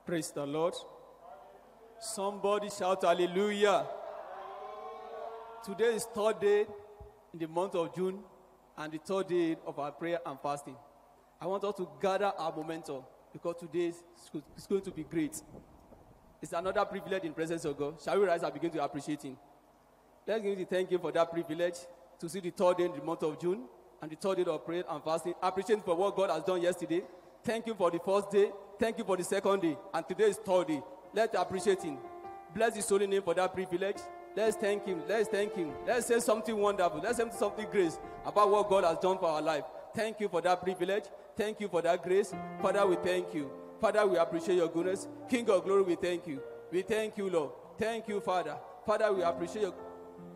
Praise the Lord. Somebody shout hallelujah. Today is third day in the month of June and the third day of our prayer and fasting. I want us to gather our momentum because today is going to be great. It's another privilege in the presence of God. Shall we rise and begin to appreciate Him? Let's begin to thank Him for that privilege to see the third day in the month of June and the third day of prayer and fasting. Appreciate Him for what God has done yesterday. Thank Him for the first day. Thank you for the second day. And today is third day. Let's appreciate Him. Bless His holy name for that privilege. Let's thank Him. Let's thank Him. Let's say something wonderful. Let's say something great about what God has done for our life. Thank you for that privilege. Thank you for that grace. Father, we thank you. Father, we appreciate your goodness. King of glory, we thank you. We thank you, Lord. Thank you, Father. Father, we appreciate your...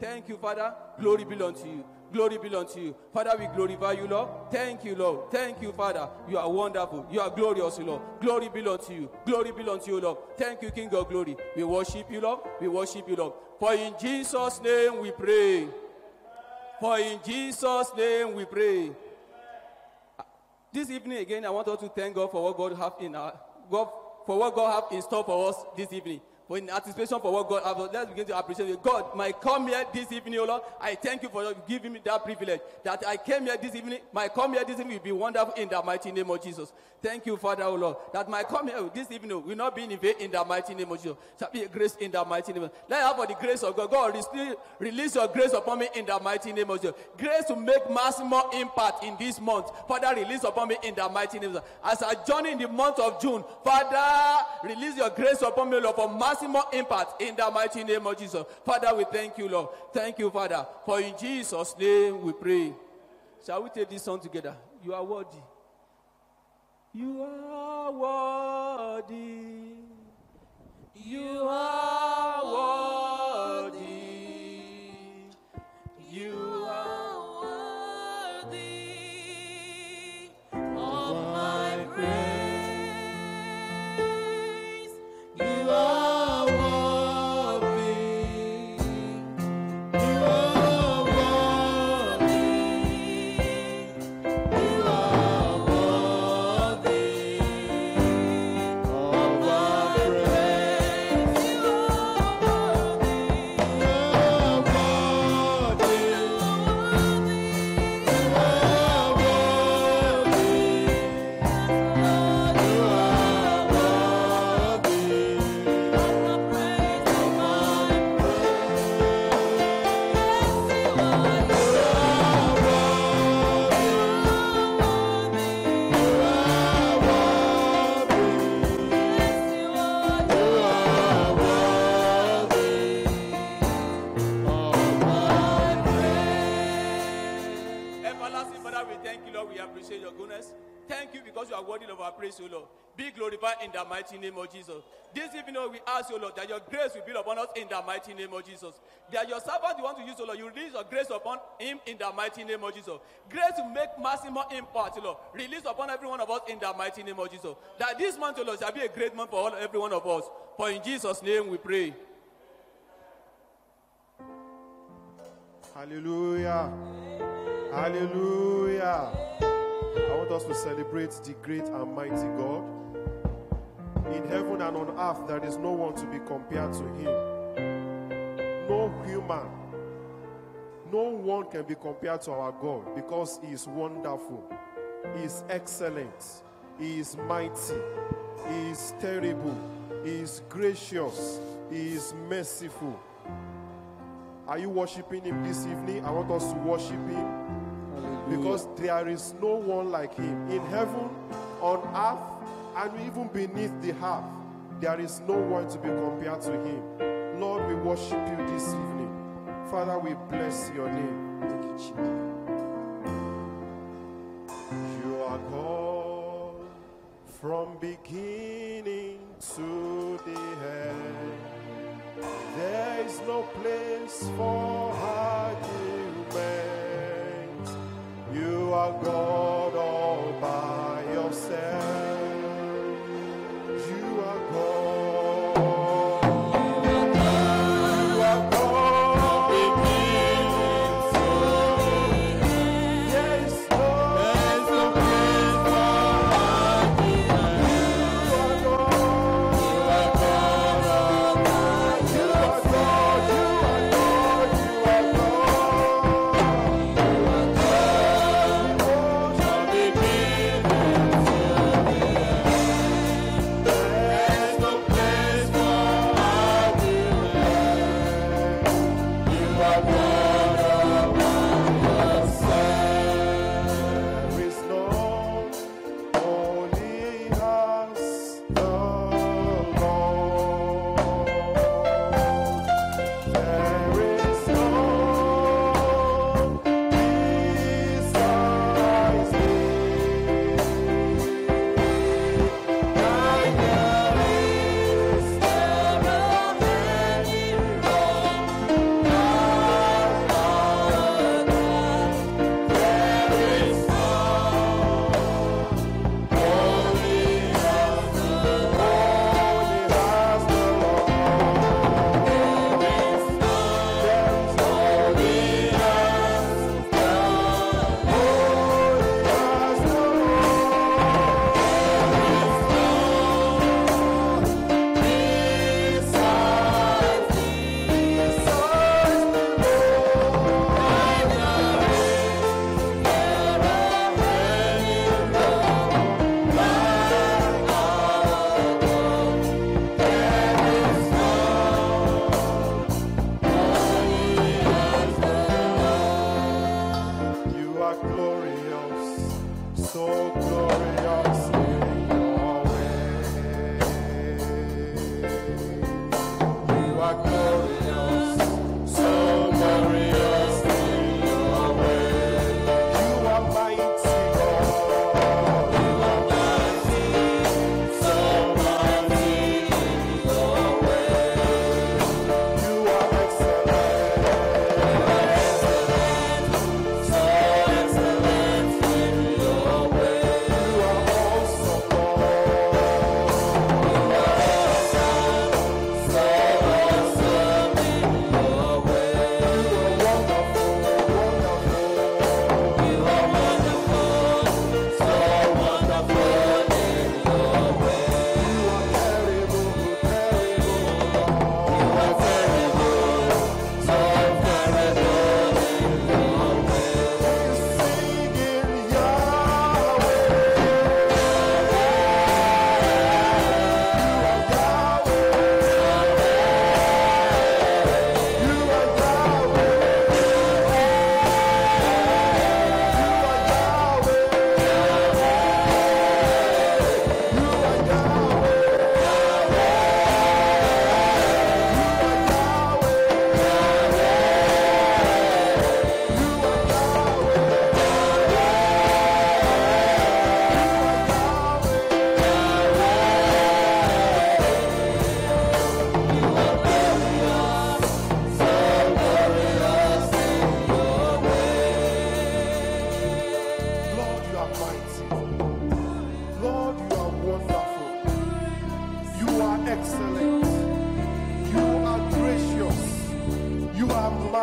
Thank you, Father. Glory belongs to you. Glory belongs to you. Father, we glorify you, Lord. Thank you, Lord. Thank you, Father. You are wonderful. You are glorious, Lord. Glory belongs to you. Glory belongs to you, Lord. Thank you, King of glory. We worship you, Lord. We worship you, Lord. For in Jesus' name we pray. For in Jesus' name we pray. This evening again, I want us to thank God for what God have in store for us this evening. For in anticipation for what God has, let's begin to appreciate you. God, my come here this evening, O Lord, I thank you for giving me that privilege. That I came here this evening, my come here this evening will be wonderful in the mighty name of Jesus. Thank you, Father, O Lord, that my come here this evening will not be in vain in the mighty name of Jesus. Shall be a grace in the mighty name of Jesus. Let us have for the grace of God. God, release your grace upon me in the mighty name of Jesus. Grace to make maximum impact in this month. Father, release upon me in the mighty name of Jesus. As I journey in the month of June, Father, release your grace upon me, Lord, for maximum impact in the mighty name of Jesus. Father, we thank you, Lord. Thank you, Father. For in Jesus' name we pray. Shall we take this song together? You are worthy. You are worthy. You are worthy. You are worthy of my praise. You are worthy. You are worthy. You are worthy of my praise. You are praise, O Lord. Be glorified in the mighty name of Jesus. This evening, we ask you, Lord, that your grace will be upon us in the mighty name of Jesus. That your servant you want to use, O Lord, you release your grace upon him in the mighty name of Jesus. Grace to make maximum impact, O Lord. Release upon every one of us in the mighty name of Jesus. That this month, O Lord, shall be a great month for every one of us. For in Jesus' name we pray. Hallelujah. Hallelujah. I want us to celebrate the great and mighty God. In heaven and on earth, there is no one to be compared to him. No human, no one can be compared to our God because he is wonderful, he is excellent, he is mighty, he is terrible, he is gracious, he is merciful. Are you worshiping him this evening? I want us to worship him. Because there is no one like him. In heaven, on earth, and even beneath the earth, there is no one to be compared to him. Lord, we worship you this evening. Father, we bless your name. Thank you, Jesus. You are God from beginning to the end. There is no place for argument. You are God all by yourself. You are God. You are God. Beginning to the end. There is no place for argument. You are God.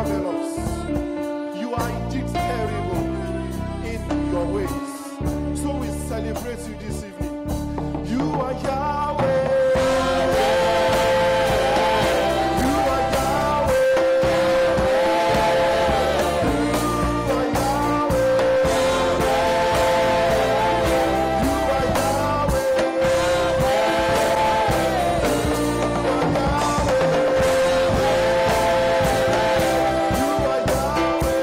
marvelous. You are indeed terrible in your ways. So we celebrate you this evening. You are Yahweh. You are Yahweh. You are Yahweh. You are Yahweh. You are Yahweh.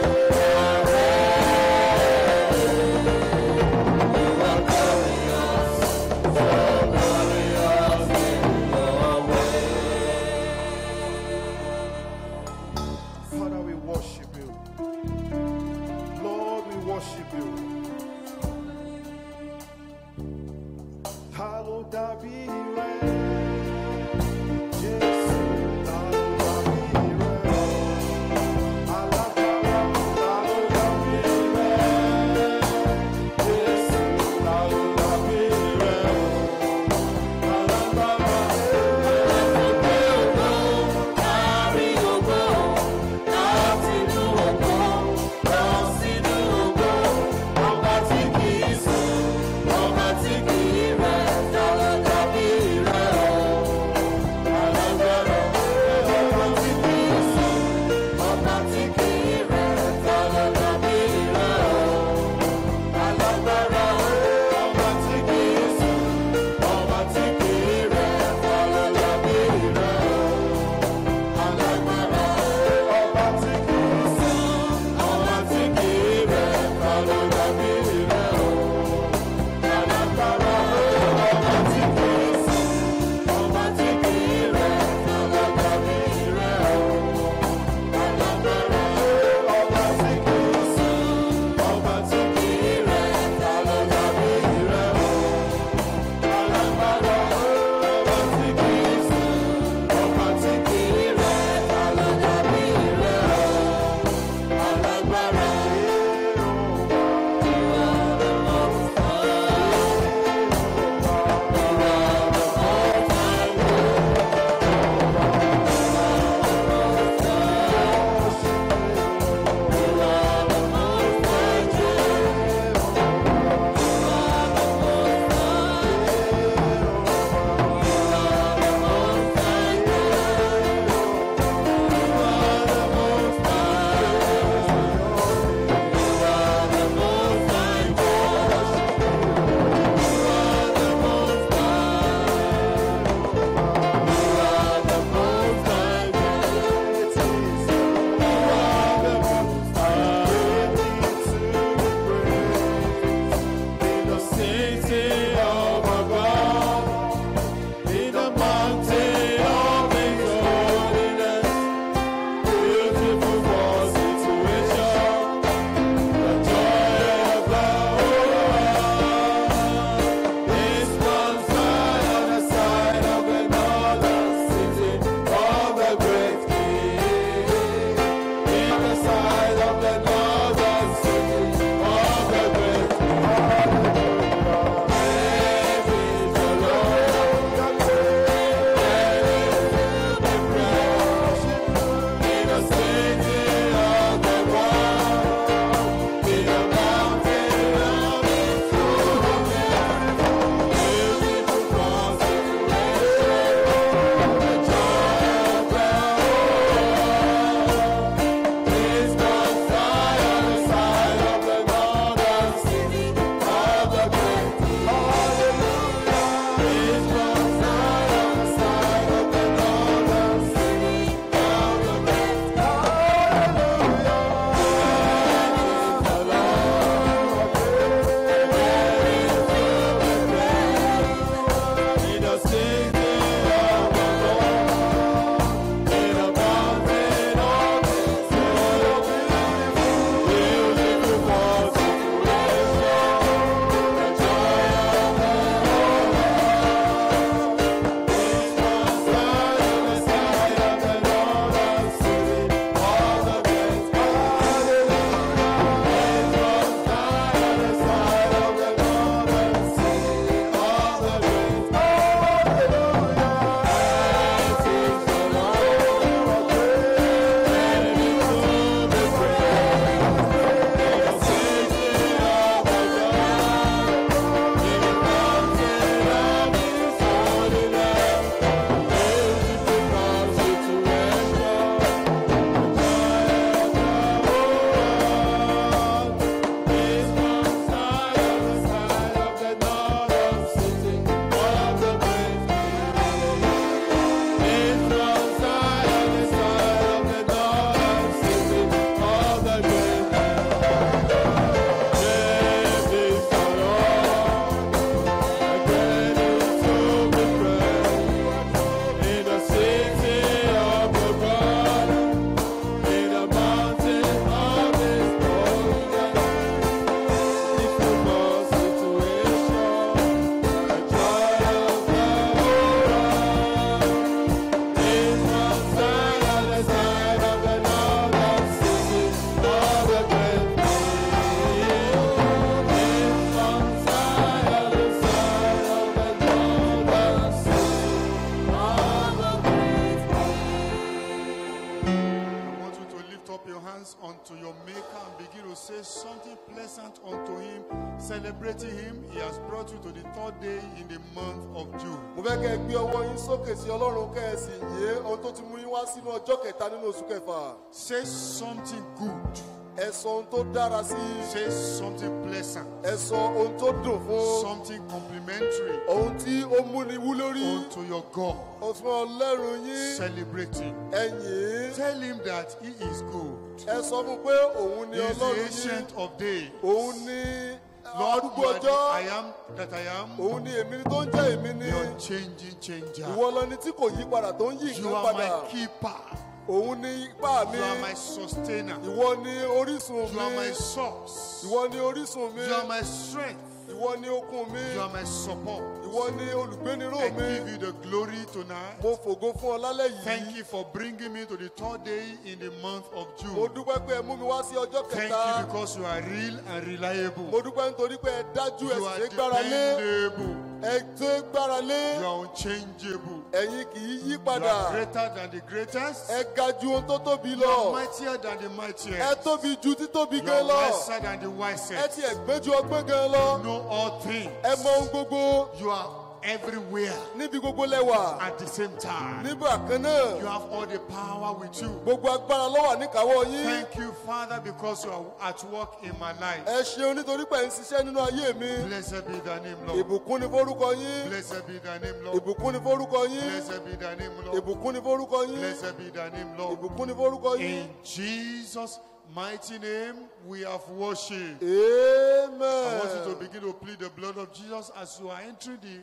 something pleasant unto him, celebrating him. He has brought you to the third day in the month of June. Mo fẹ́ kẹ́ ẹ gbé ọwọ́ yín sókè sí Ọlọ́run kẹ́ ẹ sì yé ohun tó ti mú yín wá sínú ọjọ́ kẹta nínú oṣù kẹfà. Say something good. Ẹ sọ ohun tó dára sí i. Say something pleasant. Ẹ sọ ohun tó dùn fún. Something complimentary Ohun tí ó múni wú lórí. unto your God. Ọ̀fun Ọlọ́run yín. Celebrate him. Ẹ yìn ín. Tell him that he is good. Ẹ sọ fún pé òun ni He is the Ọlọ́run yín. ancient of days. Òun ni Lord, arúgbó you are the ọjọ́. I am that I am. Òun ni èmi tó ń jẹ́ èmi ni. The unchanging changer. Ìwọ lọ ni tí kò yí padà tó ń yí You nǹkan are padà. my keeper. Òun ni ipá mi. You are my sustainer. Ìwọ ni orísun You are my mi. source. Ìwọ ni orísun mi. You are my strength. Ìwọ ni okun mi. You are my support. Ìwọ ni olùgbéniró I mi. give you the glory tonight. Mo fògo fún ọ lálẹ́ yìí. Thank you for bringing me to the third day in the month of Mo June. dúpẹ́ pé ẹ mú mi wá sí ọjọ́ Thank kẹta. you because you are real and reliable. Mo dúpẹ́ nítorí pé ẹ dájú ẹ You sì are ṣe gbára lé. dependable. Ẹ ṣe gbára lé. You are unchangeable. Ẹ̀yin kì í yí You padà. are greater than the greatest. Ẹ ga ju ohun tó tóbi You are lọ. mightier than the Ẹ mightiest. tóbi ju títóbi You gan are lọ. wiser than the Ẹ wisest. tiẹ̀ gbé ju ọgbọ́n gan You lọ. know all things. Ẹ mọ ohun gbogbo. You are everywhere Níbi gbogbo lẹ́wà. at the same time. Nígbà kan náà. You have all the power with you. Gbogbo agbára ló wà níkàáwọ́ yín. Thank you, Father, because you are at work in my life. Ẹ ṣeun nítorí pé ẹ ń ṣiṣẹ́ nínú ayé mi. Blessed be thy name, Lord. Ìbùkún ni fórúkọ yín. Blessed be thy name, Lord. Ìbùkún ni fórúkọ yín. Blessed be thy name, Lord. Ìbùkún ni fórúkọ yín. Blessed be thy name, Lord. Ìbùkún ni fórúkọ yín. In Jesus' mighty name, we have worshipped. Amen. I want you to begin to plead the blood of Jesus as you are entering the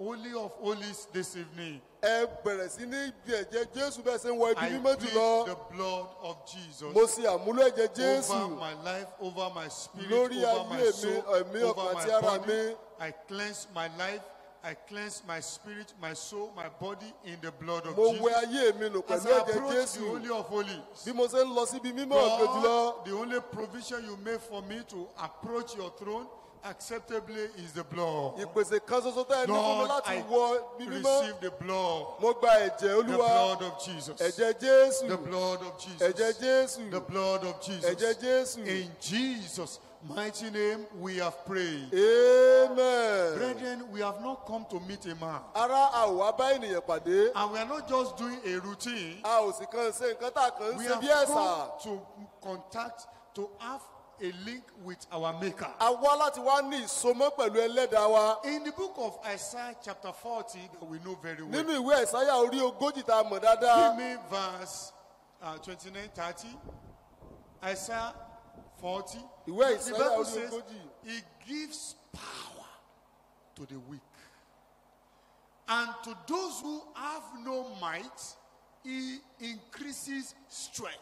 Holy of Holies this evening. Ẹ bẹ̀rẹ̀ sí ní ibi ẹ̀jẹ̀ Jésù bẹ́ẹ̀ ṣe ń wọ ibi I mímọ́ plead jùlọ. the blood of Jesus Mo ṣe àmúlò ẹ̀jẹ̀ over Jésù my life, over my spirit, lórí over my ayé mi, soul, ẹ̀mí over ọkàn my àti ara body. mi. I cleanse my life, I cleanse my spirit, my soul, my body in the blood of Mo Jesus. wẹ ayé mi nù As pẹ̀lú I ẹ̀jẹ̀ approach the Jésù. Holy of Holies, Bí mo ṣe ń lọ síbi mímọ́ ọ̀gbẹ́ jùlọ. God, the only provision you made for me to approach your throne acceptably is the blood. Ìpèsè kan ṣoṣo tẹ́ ẹ ní fún mi Lord, láti I wọ ibi mímọ́. receive the blood, Mo gba ẹ̀jẹ̀ the Olúwa. blood of Jesus, Ẹ̀jẹ̀ Jésù. the blood of Jesus, Ẹ̀jẹ̀ Jésù. the blood of Ẹ̀jẹ̀ Jesus. Jésù. In Jesus' mighty name, we have prayed. Amen. Brethren, we have not come to meet a man. Ara a ò wá bá ènìyàn pàdé. And we are not just doing a routine. A ò sì kàn ṣe nǹkan tá a kàn ń We ṣe have bí ẹ̀sà. come to contact, to have a link with our Maker. A wá láti wá ní ìsomọ́ pẹ̀lú ẹlẹ́dàá wa. In the book of Isaiah chapter 40 that we know very well. Nínú ìwé Àìsáyà orí ogójì tá a mọ̀ dáadáa. Give me verse 29, 30. Isaiah 40. Ìwé The Àìsáyà Bible orí says, ogójì. He gives power to the weak. And to those who have no might, He increases strength.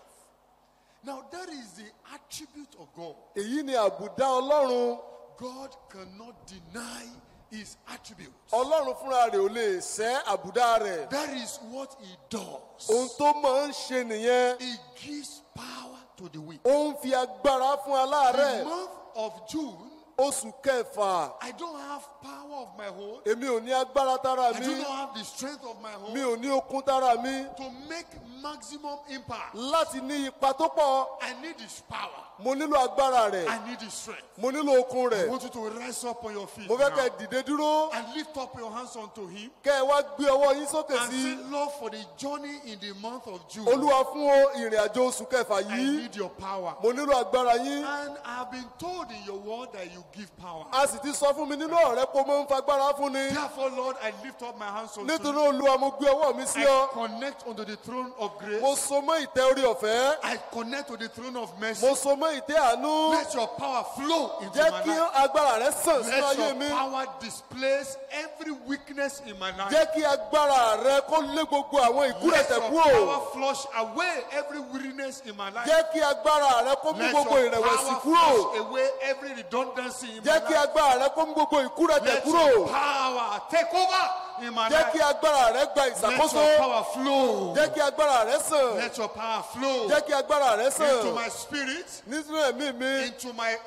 Now that is the attribute of God. Èyí ni àbùdá Ọlọ́run. God cannot deny His attributes. Ọlọ́run fúnra rẹ̀ ò lè ṣẹ́ àbùdá rẹ̀. That is what He does. Ohun tó máa ń ṣe nìyẹn. He gives power to the weak. Ó ń fi agbára fún The aláàárẹ̀. month of June, Oṣù kẹfà. I don't have power of my own. Èmi ò ní agbára tára I mi. do not have the strength of my Mi own ò ní okun tára mi. to make maximum impact. Láti ní ipa tó pọ̀. I need His power. Mo nílò agbára rẹ̀. I need His strength. Mo nílò okun I rẹ̀. want you to rise up on your feet Mo fẹ́ now kẹ́ ẹ dìde dúró. and lift up your hands unto Him Kẹ́ ẹ wá gbé ọwọ́ yín sókè and sí. say, Lord, for the journey in the month of June, Olúwa fún ìrìn àjò oṣù kẹfà I yìí. need your power. Mo nílò agbára yín. And I have been told in your word that you give power. A sì ti sọ fún mi nínú ọ̀rẹ́ pé o máa ń fagbára fún ni. Therefore, Lord, I lift up my hands unto Nítorí you. Olúwa mo gbé ọwọ́ mi sí I ọ. connect unto the throne of grace. Mo so mọ́ ìtẹ́ orí ọ̀fẹ́. I connect to the throne of mercy. Mo so mọ́ ìtẹ́ àánú. Let your power flow into Jẹ́ my kí life. agbára rẹ sàn sínú Let ayé your mi. power displace every weakness in my life. Jẹ́ kí agbára rẹ kó lé gbogbo àwọn Let ìkúrẹ̀tẹ̀ your kúrò. power flush away every weariness in my life. Jẹ́ kí agbára rẹ kó mú Let gbogbo your ìrẹ̀wẹ̀sì power kúrò. flush away every redundancy in my Jẹ́ kí life. agbára rẹ kó mú gbogbo ìkúrẹ̀tẹ̀ Let kúrò. your power take over in my Jẹ́ kí life. agbára rẹ gba Let ìṣàkóso. your power flow. Jẹ́ kí agbára rẹ sàn. Let your power flow Jẹ́ kí agbára rẹ into sàn. my spirit, Nínú ẹ̀mí mi,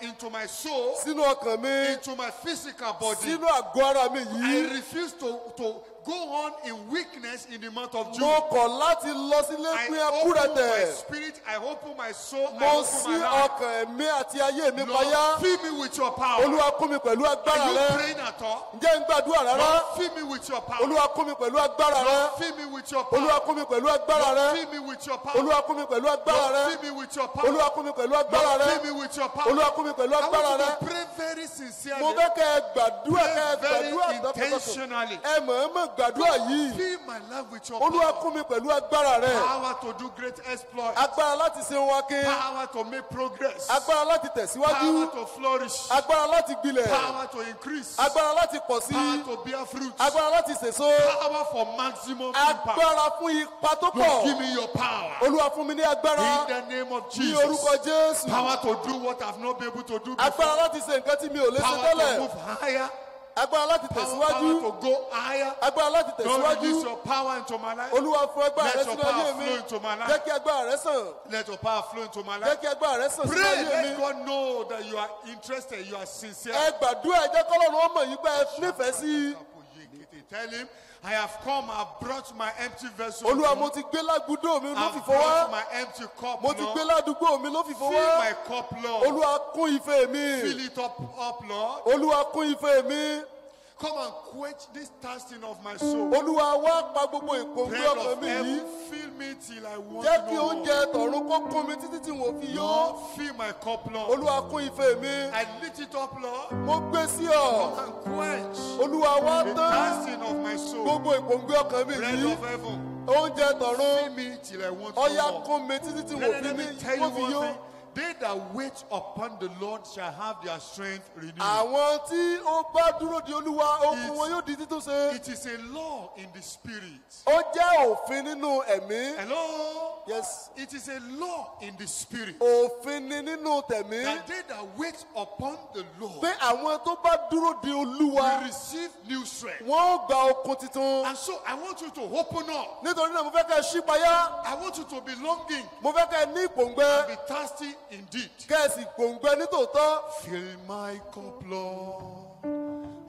into my soul, sínú ọkàn mi, into my physical body. sínú àgọ́ ara mi I yìí. refuse to go on in weakness in the month of June. mo kọ̀ láti lọ sílé I pín open my ẹkúrẹ̀tẹ̀. spirit, I open my soul, I mo open ṣí my life. ọkàn ẹ̀mí àti ayé mi payá. Lord, fill me with your power. olúwa kún mi pẹ̀lú agbára Are you rẹ. praying at all? ǹjẹ́ ń gbàdúrà rárá? Lord, fill me with your power. olúwa kún mi pẹ̀lú agbára rẹ. Lord, fill me with your power. olúwa kún mi pẹ̀lú agbára Lord, rẹ. fill me with your power. olúwa kún mi pẹ̀lú agbára Lord, rẹ. fill me with your power. olúwa kún mi pẹ̀lú agbára Lord, rẹ. fill me with your power. olúwa kún mi pẹ̀lú I agbára want rẹ. you to pray very sincerely. mo fẹ́ kẹ́ ẹ gbàdúrà kẹ́ ẹ Very gbàdúrà tọkàntọkàn. intentionally. ẹ mọ̀ọ́mọ̀ gbàdúrà yìí. Fill my life with your olúwa power. kún mi pẹ̀lú agbára rẹ. Power to do great exploits. agbára láti ṣe ohun akin. Power to make progress. agbára láti tẹ̀síwájú. Power to flourish. agbára láti gbilẹ̀. Power to increase. agbára láti pọ̀ sí. Power to bear fruit. agbára láti sèso. Power for maximum impact. agbára fún ipa tó Lord, give pọ̀. me your power. olúwa fún mi ní agbára. In the name of ní orúkọ Jesus. jésù. Power to do what I've not been able to do before. agbára láti ṣe nǹkan tí mi ò lè ṣe Power to tẹ́lẹ̀. move higher. agbára láti Power tẹ̀síwájú. to go higher. agbára láti Don't release tẹ̀síwájú. your power into my life. olúwa fún agbára rẹ Let your sínú power ayé mi. flow into my life. jẹ́ kí agbára rẹ sàn. Let your power flow into my jẹ́ life. kí agbára rẹ sàn sínú Pray, ayé let mi. God know that you are interested, you are sincere. ẹ gbàdúrà ẹ jẹ́ kọ́lọ́run ó mọ̀ yín pé ẹ nífẹ̀ẹ́ sí i. Tell him, I have come, I've brought my empty vessel. olúwa mo ti gbé lágbúdó mi ló I've fìfọ́ brought wá. my empty cup, mo ti Lord. gbé ládùúgbò mi ló fìfọ́ Fill wá. my cup, Lord. olúwa kún ife mi. Fill it up, Lord. olúwa kún ife mi. Come and quench this thirsting of my soul. olúwa wá pa gbogbo ìpòǹgbẹ Bread ọkàn of mi heaven, yìí. fill me till I want jẹ́ kí no more. oúnjẹ tọ̀run kó kún mi títí tí wọ́n fi yó. Lord, fill my cup, Lord. olúwa kún ife mi. I lift it up, Lord. mo gbé sí ọ. Come and quench olúwa wá the tán thirsting of my soul. gbogbo ìpòǹgbẹ ọkàn mi Bread yìí. of heaven, oúnjẹ tọ̀run fill me till I want ọ̀yá no more. kún mi títí tí wọ́n fi Let me ní tell you wọ́n fi one yó. thing. They that wait upon the Lord shall have their strength renewed. àwọn tí ó bá dúró di olúwa okun wọn yóò di títún ṣe. It is a law in the spirit. ó jẹ́ òfin nínú ẹ̀mí. Hello? yes. It is a law in the spirit. òfin ni nínú tẹ̀mí. That they that wait upon the Lord pé àwọn tó bá dúró di olúwa will receive new strength. wọ́n ó gba okun titun. And so I want you to open up. nítorí náà mo fẹ́ kẹ́ ẹ ṣí payá. I want you to be longing mo fẹ́ kẹ́ ẹ ní ìpòǹgbẹ. and be thirsty indeed. kẹ́ ẹ sì pòǹgbẹ nítòótọ́. Fill my cup, Lord.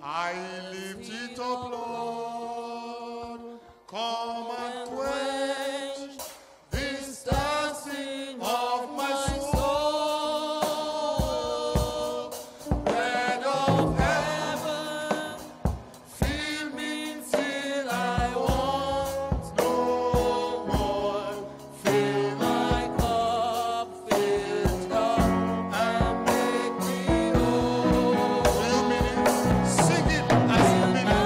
I lift it up, Lord. Come and quench this thirsting of my soul. Bread of heaven, fill me till I want no more. Fill my cup, fill it up, and make me whole. Few minutes, sing it as you mean it.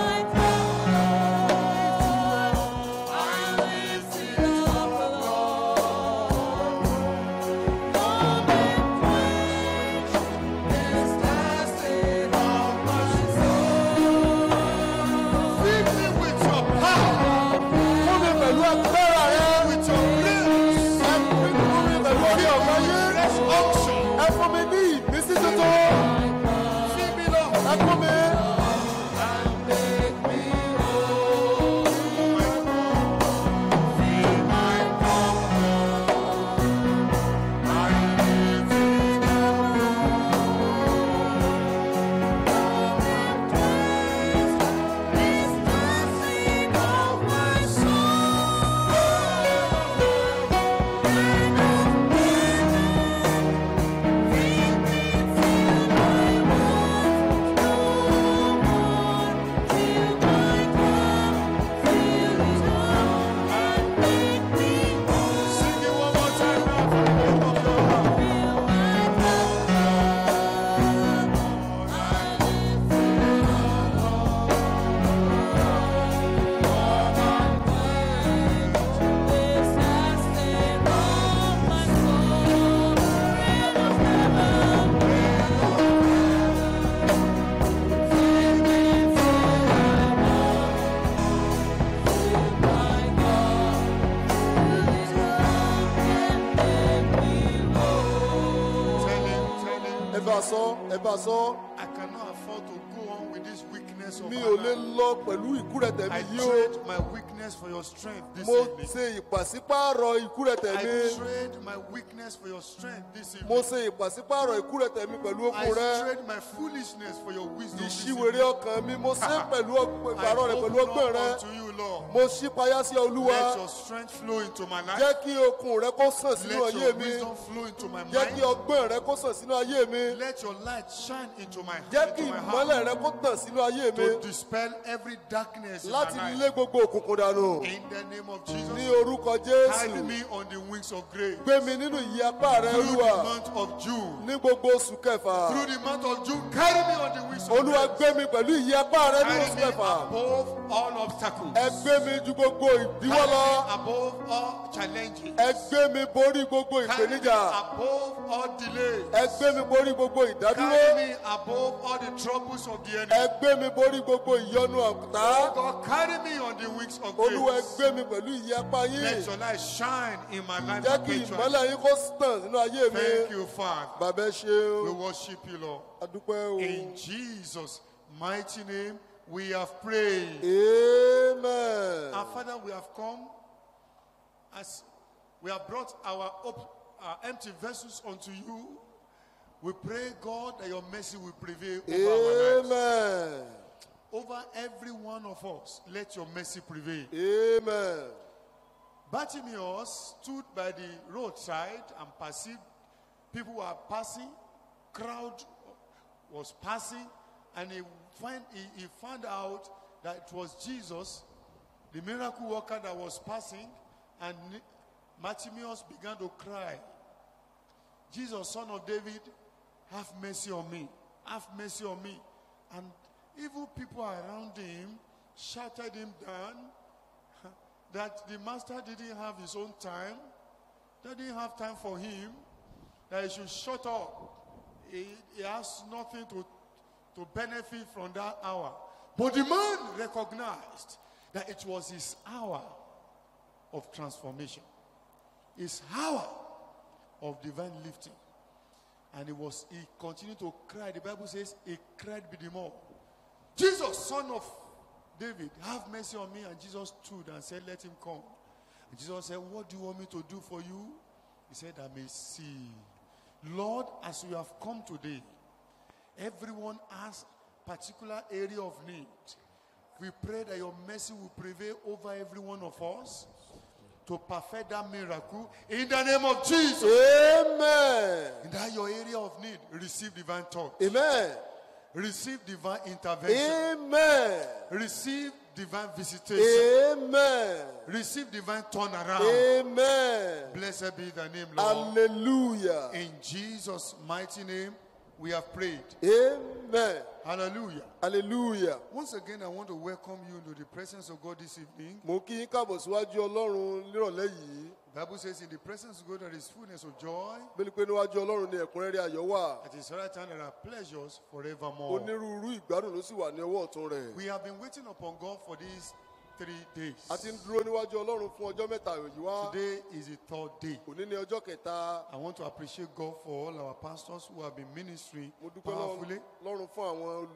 Feed me with your power, fún mi pẹ̀lú agbára rẹ. with your grace, ẹ fún mi pẹ̀lú orí ọ̀gá yín. fresh unction. ẹ fún mi ní ìmísí tuntun. Feed me, Lord. ẹ fún mi. Sing it one more time now from the bottom of your heart. Tell him, ẹ bá sọ ẹ bá sọ. I cannot afford to go on with this weakness weakness of mi my ò lè life. lọ pẹ̀lú ìkúrẹ̀tẹ̀ I mi yìí o. trade my weakness for your strength this Mo evening. ṣe ìpàsípààrọ̀ ìkúrẹ̀tẹ̀ I mi. trade my weakness for your strength this Mo evening. ṣe ìpàsípààrọ̀ ìkúrẹ̀tẹ̀ mi pẹ̀lú I okun rẹ. trade my foolishness for your wisdom this Ìṣíwèrè evening. ọkàn mi mo ṣe pẹ̀lú I ìpààrọ̀ rẹ pẹ̀lú open ọgbọ́n up rẹ. unto you, Lord. Mo ṣí payá sí Olúwa. Let your strength flow into my life. Jẹ́ kí okun rẹ kó sàn sínú Let ayé your mi. wisdom flow into my Jẹ́ kí mind. ọgbọ́n rẹ kó sàn sínú ayé mi. Let your light shine into my Jẹ́ kí into my ìmọ́lẹ̀ heart rẹ kó tàn sínú ayé mi. to dispel every darkness in my Láti life. lé gbogbo òkùnkùn dànù. In the name of Ní Jesus, orúkọ hide Jésù. me on the wings of grace. Gbé mi nínú ìyẹ́ apá rẹ Through the Olúwa. month of June. Ní gbogbo oṣù kẹfà. Through the month of June, carry me on the wings of Olúwa grace. gbé mi pẹ̀lú ìyẹ́ apá rẹ ní Carry oṣù me kẹfà. above all obstacles. Ẹ gbé mi ju gbogbo ìdíwọ́ lọ. Carry me above all challenges. Ẹ gbé mi borí gbogbo Carry me ìpèníjà. above all delays. Ẹ gbé mi borí gbogbo ìdádúró. Carry me above all the troubles of the enemy. Ẹ gbé mi borí gbogbo ìyọnu ọ̀tá. God, carry me on the wings of Olúwa ẹ grace. gbé mi pẹ̀lú ìyẹ́ apá yín. Let your light shine in my life. Jẹ́ kí perpetually. ìmọ́lẹ̀ yín kó tàn sínú ayé mi. Thank you, Father. Bàbá ẹ We ṣeun. worship you, Lord. Adúpẹ́ o. In Jesus' mighty name, we have prayed. Amen. Our Father, we have come as we have brought our empty vessels unto you. We pray, God, that your mercy will prevail over our lives. Amen. Over every one of us, let your mercy prevail. Amen. Bartimaeus stood by the roadside and perceived people were passing, crowd was passing, and he found out that it was Jesus, the miracle worker, that was passing, and Bartimaeus began to cry, Jesus, Son of David, have mercy on me, have mercy on me. And evil people around him shouted him down, that the master didn't have his own time, they didn't have time for him, that he should shut up. He has nothing to benefit from that hour. But the man recognized that it was his hour of transformation, his hour of divine lifting. And he continued to cry. The Bible says he cried with the more. Jesus, Son of David, have mercy on me. And Jesus stood and said, let him come. And Jesus said, what do you want me to do for you? He said, I may see. Lord, as you have come today, everyone has particular area of need. We pray that your mercy will prevail over every one of us to perfect that miracle in the name of Jesus. Amen. In that your area of need, receive divine touch. Amen. Receive divine intervention. Amen. Receive divine visitation. Amen. Receive divine turnaround. Amen. Blessed be the name, Lord. Hallelujah. In Jesus' mighty name, we have prayed. Amen. Hallelujah. Hallelujah. Once again, I want to welcome you into the presence of God this evening. Mo kí yín káàbọ̀ síwájú Ọlọ́run nírọ̀lẹ́ yìí. The Bible says, in the presence of God there is fullness of joy. Bẹ́ẹ̀ni pé níwájú Ọlọ́run ni ẹ̀kúnrẹ́rẹ́ ayọ̀ wà. At his right hand there are pleasures forevermore. Onírúurú ìgbádùn ló sì wà ní ọwọ́ ọ̀tún rẹ̀. We have been waiting upon God for these 3 days. A ti ń dúró níwájú Ọlọ́run fún ọjọ́ mẹ́ta yìí wá. Today is the 3rd day. Òní ni ọjọ́ kẹta. I want to appreciate God for all our pastors who have been ministering Mo dúpẹ́ powerfully. Ọlọ́run fún àwọn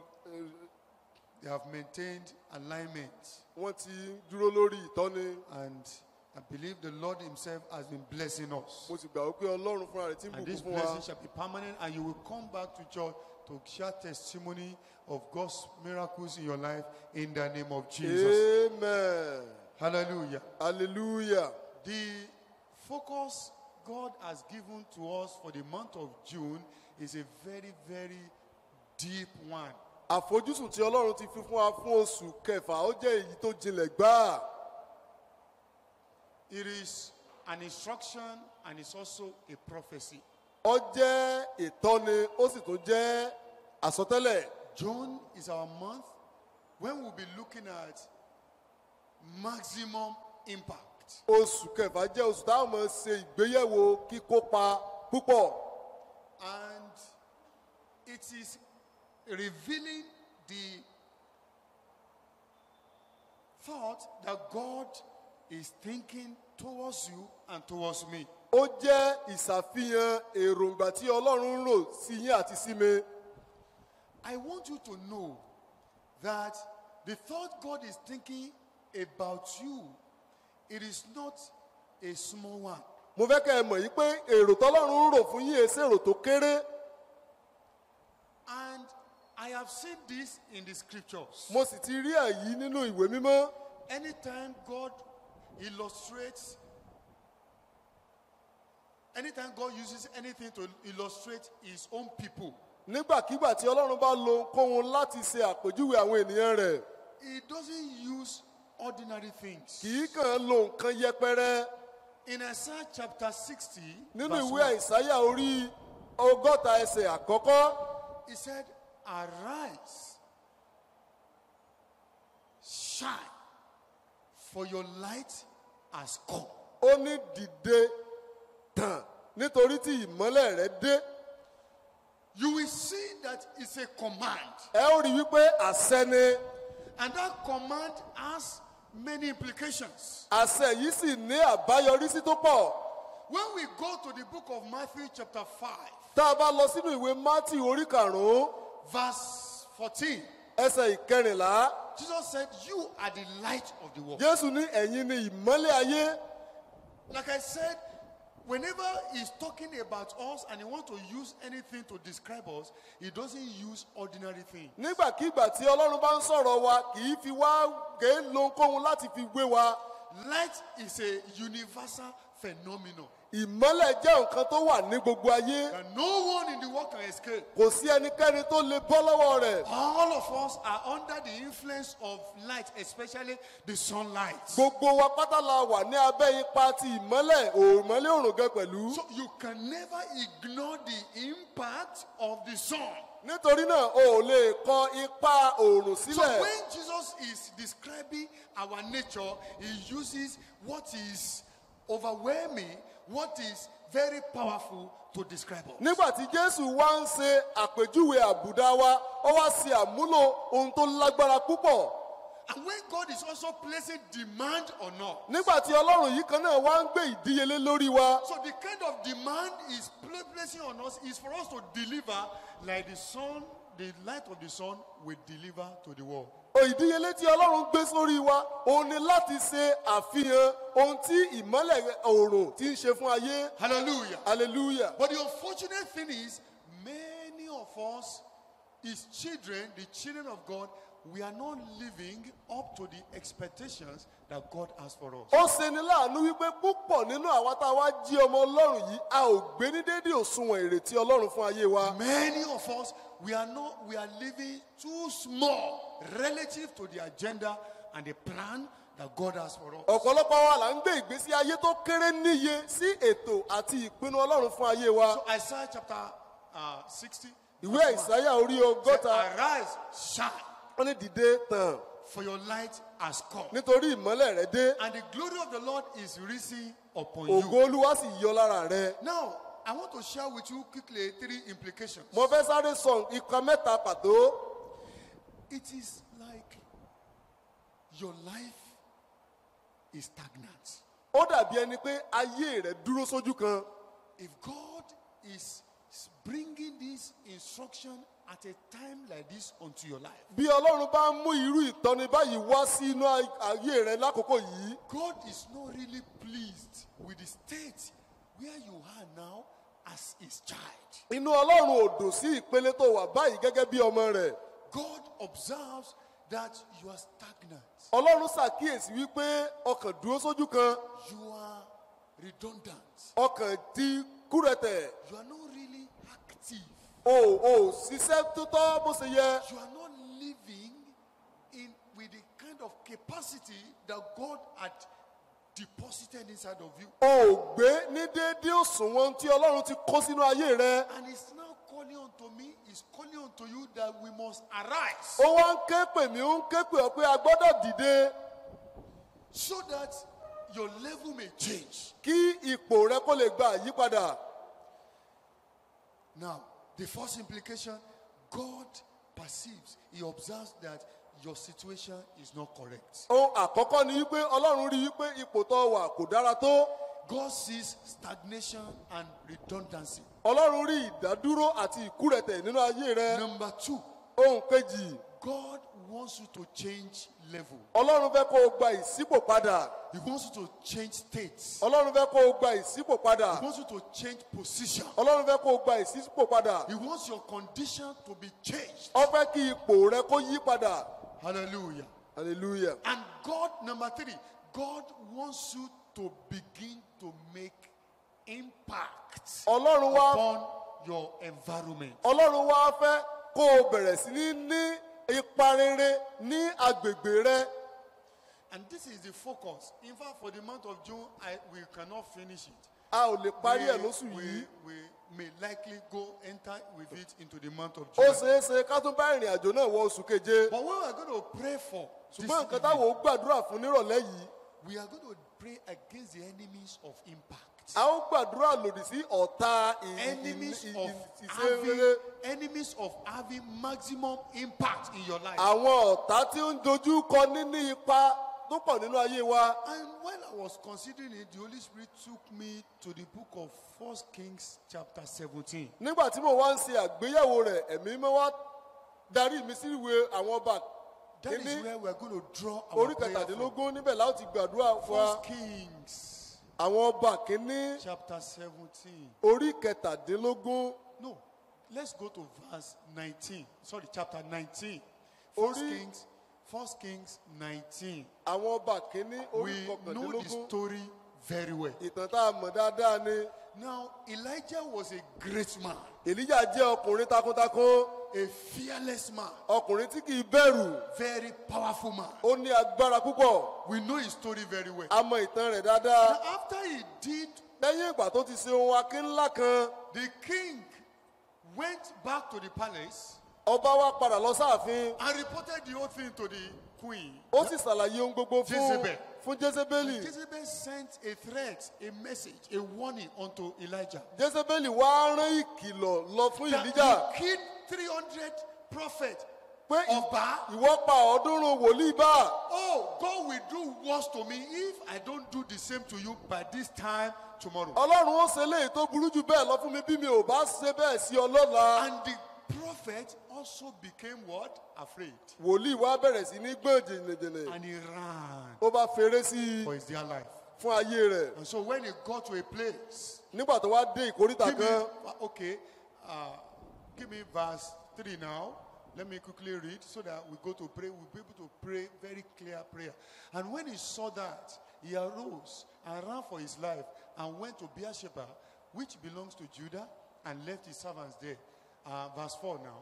They have maintained alignment. wọ́n ti dúró lórí ìtọ́ni. And I believe the Lord himself has been blessing us. Mo sì gbà wípé Ọlọ́run fúnra rẹ̀ ti ń And bùkún this fún wa. blessing shall be permanent, and you will come back to church to share testimony of God's miracles in your life in the name of Jesus. Amen. Hallelujah. Hallelujah. The focus God has given to us for the month of June is a very, very deep one. Àfojúsùn tí Ọlọ́run ti fi fún wa fún oṣù kẹfà ó jẹ́ èyí tó jinlẹ̀ gbáà. It is an instruction and it's also a prophecy. Ó jẹ́ ìtọ́ni ó sì tún jẹ́ àsọtẹ́lẹ̀. June is our month when we'll be looking at maximum impact. Oṣù kẹfà jẹ́ oṣù táwọn máa ṣe ìgbéyẹ̀wò kíkópa púpọ̀. And it is revealing the thought that God is thinking towards you and towards me. Ó jẹ́ ìṣàfihàn èròǹgbà tí Ọlọ́run ń rò sí yín àti sí mi. I want you to know that the thought God is thinking about you, it is not a small one. mo fẹ́ kẹ́ ẹ mọ̀ yìí pé èrò tọ́lọ́run ń rò fún yín èsì èrò tó kéré. And I have seen this in the scriptures. mo sì ti rí èyí nínú ìwé mímọ́. Anytime God illustrates, anytime God uses anything to illustrate his own people, nígbàkigbà tí ọlọ́run bá lo ohunkóhun láti ṣe àpèjúwe àwọn ènìyàn rẹ̀ he doesn't use ordinary things. kì í kàn lo nǹkan yẹpẹrẹ. In Isaiah chapter 60, nínú verse ìwé 1, àìsáyà orí 60 ẹsẹ̀ àkọ́kọ́ he said, arise, shine, for your light has come. ó ní dìde tàn nítorí tí ìmọ́lẹ̀ rẹ̀ dé. You will see that it's a command. ẹ ó rí wípé àṣẹ ni. And that command has many implications. àṣẹ yìí sì ní àbáyọrísí tó pọ̀. When we go to the book of Matthew chapter 5, tá a bá lọ sínú ìwé Mátíù orí 5 verse 14, ẹsẹ̀ ìkẹrìnlá Jesus said, you are the light of the world. Jésù ní ẹ̀yin ni ìmọ́lẹ̀ ayé. Like I said, whenever he's talking about us and he wants to use anything to describe us, he doesn't use ordinary things. nígbàkigbà tí ọlọ́run bá ń sọ̀rọ̀ wa kì í fi wá kèé lo ohunkóhun láti fi wé wa. Light is a universal phenomenon ìmọ́lẹ̀ jẹ́ nǹkan tó wà ní gbogbo ayé. that no one in the world can escape. kò sí ẹnikẹ́ni tó lè bọ́ lọ́wọ́ rẹ̀. All of us are under the influence of light, especially the sunlight. gbogbo wa pátá la wà ní abẹ́ ipa ti ìmọ́lẹ̀ òrùn gan pẹ̀lú. So you can never ignore the impact of the sun. nítorí náà o ò lè kọ ipa òrùn So sílẹ̀. when Jesus is describing our nature, he uses what is overwhelming, what is very powerful to describe us. nígbà tí Jésù wá ń ṣe àpèjúwe àbùdá wa ó wá ṣe àmúlò ohun tó lágbára púpọ̀. And when God is also placing demand on us, nígbà tí ọlọ́run yìí kan náà wá ń gbé ìdíyelé lórí wa. so the kind of demand is placing on us is for us to deliver like the sun, the light of the sun will deliver to the world. ìdíyelé tí ọlọ́run gbé sórí wa òun ni láti ṣe àfihàn ohun tí ìmọ́lẹ̀ òrùn ti ń ṣe fún ayé. Hallelujah. hallelujah. But the unfortunate thing is, many of us, his children, the children of God, we are not living up to the expectations that God has for us. ó ṣeni láàánú wípé púpọ̀ nínú àwa tá a wá jí ọmọ ọlọ́run yìí a ò gbé ní déédéé òṣùwọ̀n ìrètí ọlọ́run fún ayé wa. Many of us, we are living too small relative to the agenda and the plan that God has for us. ọ̀pọ̀lọpọ̀ wa là ń gbé ìgbésí ayé tó kéré níye sí ètò àti ìpinnu ọlọ́run fún ayé wa. So Isaiah chapter 60. ìwé àìsáyà orí Say, 60 arise, shine, wọ́n ní dìde tàn for your light has come. nítorí ìmọ́lẹ̀ rẹ dé. And the glory of the Lord is risen upon ògo you. olúwa sì yọ lára rẹ. Now, I want to share with you quickly 3 implications. mo fẹ́ sáré sọ ìkan mẹ́ta pàtó. It is like your life is stagnant. ó dàbí ẹni pé ayé rẹ dúró sójú kan. If God is bringing this instruction at a time like this onto your life, bí ọlọ́run bá ń mú irú ìtọ́ni báyìí wá sí inú ayé rẹ lákòókò yìí. God is not really pleased with the state where you are now as his child. inú ọlọ́run ò dùn sí ìpele tó wà báyìí gẹ́gẹ́ bí ọmọ rẹ̀. God observes that you are stagnant. ọlọ́run ṣàkíyèsí wípé ọkàn dúró sójú kan. You are redundant. ọkàn ti kúrẹ̀tẹ̀. You are not really active. o ṣiṣẹ́ tó tọ́ bó ṣe yẹ. You are not living with the kind of capacity that God had deposited inside of you. o gbé ní déédéé òṣùwọ̀n tí ọlọ́run ti kó sínú ayé rẹ. And it's now calling unto me, it's calling unto you that we must arise ó wá ń ké pè mí ó ń ké pè ọ́ pé a gbọ́dọ̀ dìde so that your level may change. kí ipò rẹ kó lè gba àyípadà. Now, the first implication, God perceives, he observes that your situation is not correct. ohun àkọ́kọ́ ni wípé ọlọ́run rí wípé ipò tó wà kò dára tó. God sees stagnation and redundancy. ọlọ́run rí ìdádúró àti ìkúrẹ̀tẹ̀ nínú ayé rẹ. Number 2, ohun kejì, God wants you to change level. ọlọ́run fẹ́ kó o gba ìsípò padà. He wants you to change states. ọlọ́run fẹ́ kó o gba ìsípò padà. He wants you to change position. ọlọ́run fẹ́ kó o gba ìsípò padà. He wants your condition to be changed. ó fẹ́ kí ipò rẹ kó yí padà. Hallelujah. hallelujah. And God, number 3, God wants you to begin to make impact ọlọ́run wá upon your environment. ọlọ́run wá fẹ́ kó o bẹ̀rẹ̀ sí ní ipa rere ní agbègbè rẹ. And this is the focus. In fact, for the month of June, we cannot finish it. a ò lè parí ẹ̀ lóṣù yìí. We may likely enter with it into the month of ó June. ṣeé ṣe ká tún bá ìrìn àjò náà wọ oṣù keje. But what we are going to pray for this ṣùgbọ́n nǹkan evening, táwọn ò gbàdúrà fún nírọ̀lẹ́ yìí, we are going to pray against the enemies of impact. a ó gbàdúrà lòdì sí ọ̀tá Enemies of having maximum impact in your life. àwọn ọ̀tá tí ó ń dojú kọ níní ipa tó pọ̀ nínú ayé wa. And when I was considering it, the Holy Spirit took me to the book of 1 Kings chapter 17. nígbà tí mo wá ń ṣe àgbéyẹ̀wò rẹ̀, ẹ̀mí mi wá darí mi sí ìwé àwọn ọba That is kìíní where we are going to draw our orí prayer from. kẹtàdínlógún, níbẹ̀ láti gbàdúrà wa. 1 Kings àwọn ọba kìíní chapter 17. orí kẹtàdínlógún. No, let's go to verse 19. Sorry, chapter 19. Orí- 1 Kings 19. àwọn ọba kìíní orí We know the kọkàndínlógún. story very well. ìtàn tá a mọ̀ dáadáa ni. Now, Elijah was a great man, èlíjà jẹ́ ọkùnrin takuntakun, a fearless man, ọkùnrin tí kìí bẹ̀rù, very powerful man. ó ní agbára púpọ̀. We know his story very well. a mọ ìtàn rẹ̀ dáadáa. Now, after he did, lẹ́yìn ìgbà tó ti ṣe ohun akin ńlá kan, the king went back to the palace ọba wa padà lọ sáàfin. and reported the whole thing to the queen. ó sì ṣàlàyé ohun gbogbo Jezebel. fún Jésébélì. Jezebel sent a threat, a message, a warning unto Elijah. Jésébélì wá rán ìkìlọ̀ lọ fún That ìlíjà he killed 300 prophets. pé Ọba, ìwọ pa 300 wòlíì bá. oh, God will do worse to me if I don't do the same to you by this time tomorrow. Ọlọ́run ó ṣe léyìí tó burú jù bẹ́ẹ̀ lọ fún mi bí mi ò bá ṣe bẹ́ẹ̀ sí ọ lọ́la. And the prophet also became what? Afraid. Wòlíì wá bẹ̀rẹ̀ sí ní gbọ̀n jìnnìjìnnì. And he ran ó bá feré sí i for his dear life. fún ayé rẹ̀. And so when he got to a place, nígbà tó wá dé ìkóríta give me, kan, okay, give me verse 3 now. Let me quickly read so that we go to pray. We'll be able to pray very clear prayer. And when he saw that, he arose and ran for his life and went to Beersheba, which belongs to Judah, and left his servants there. Verse 4 now.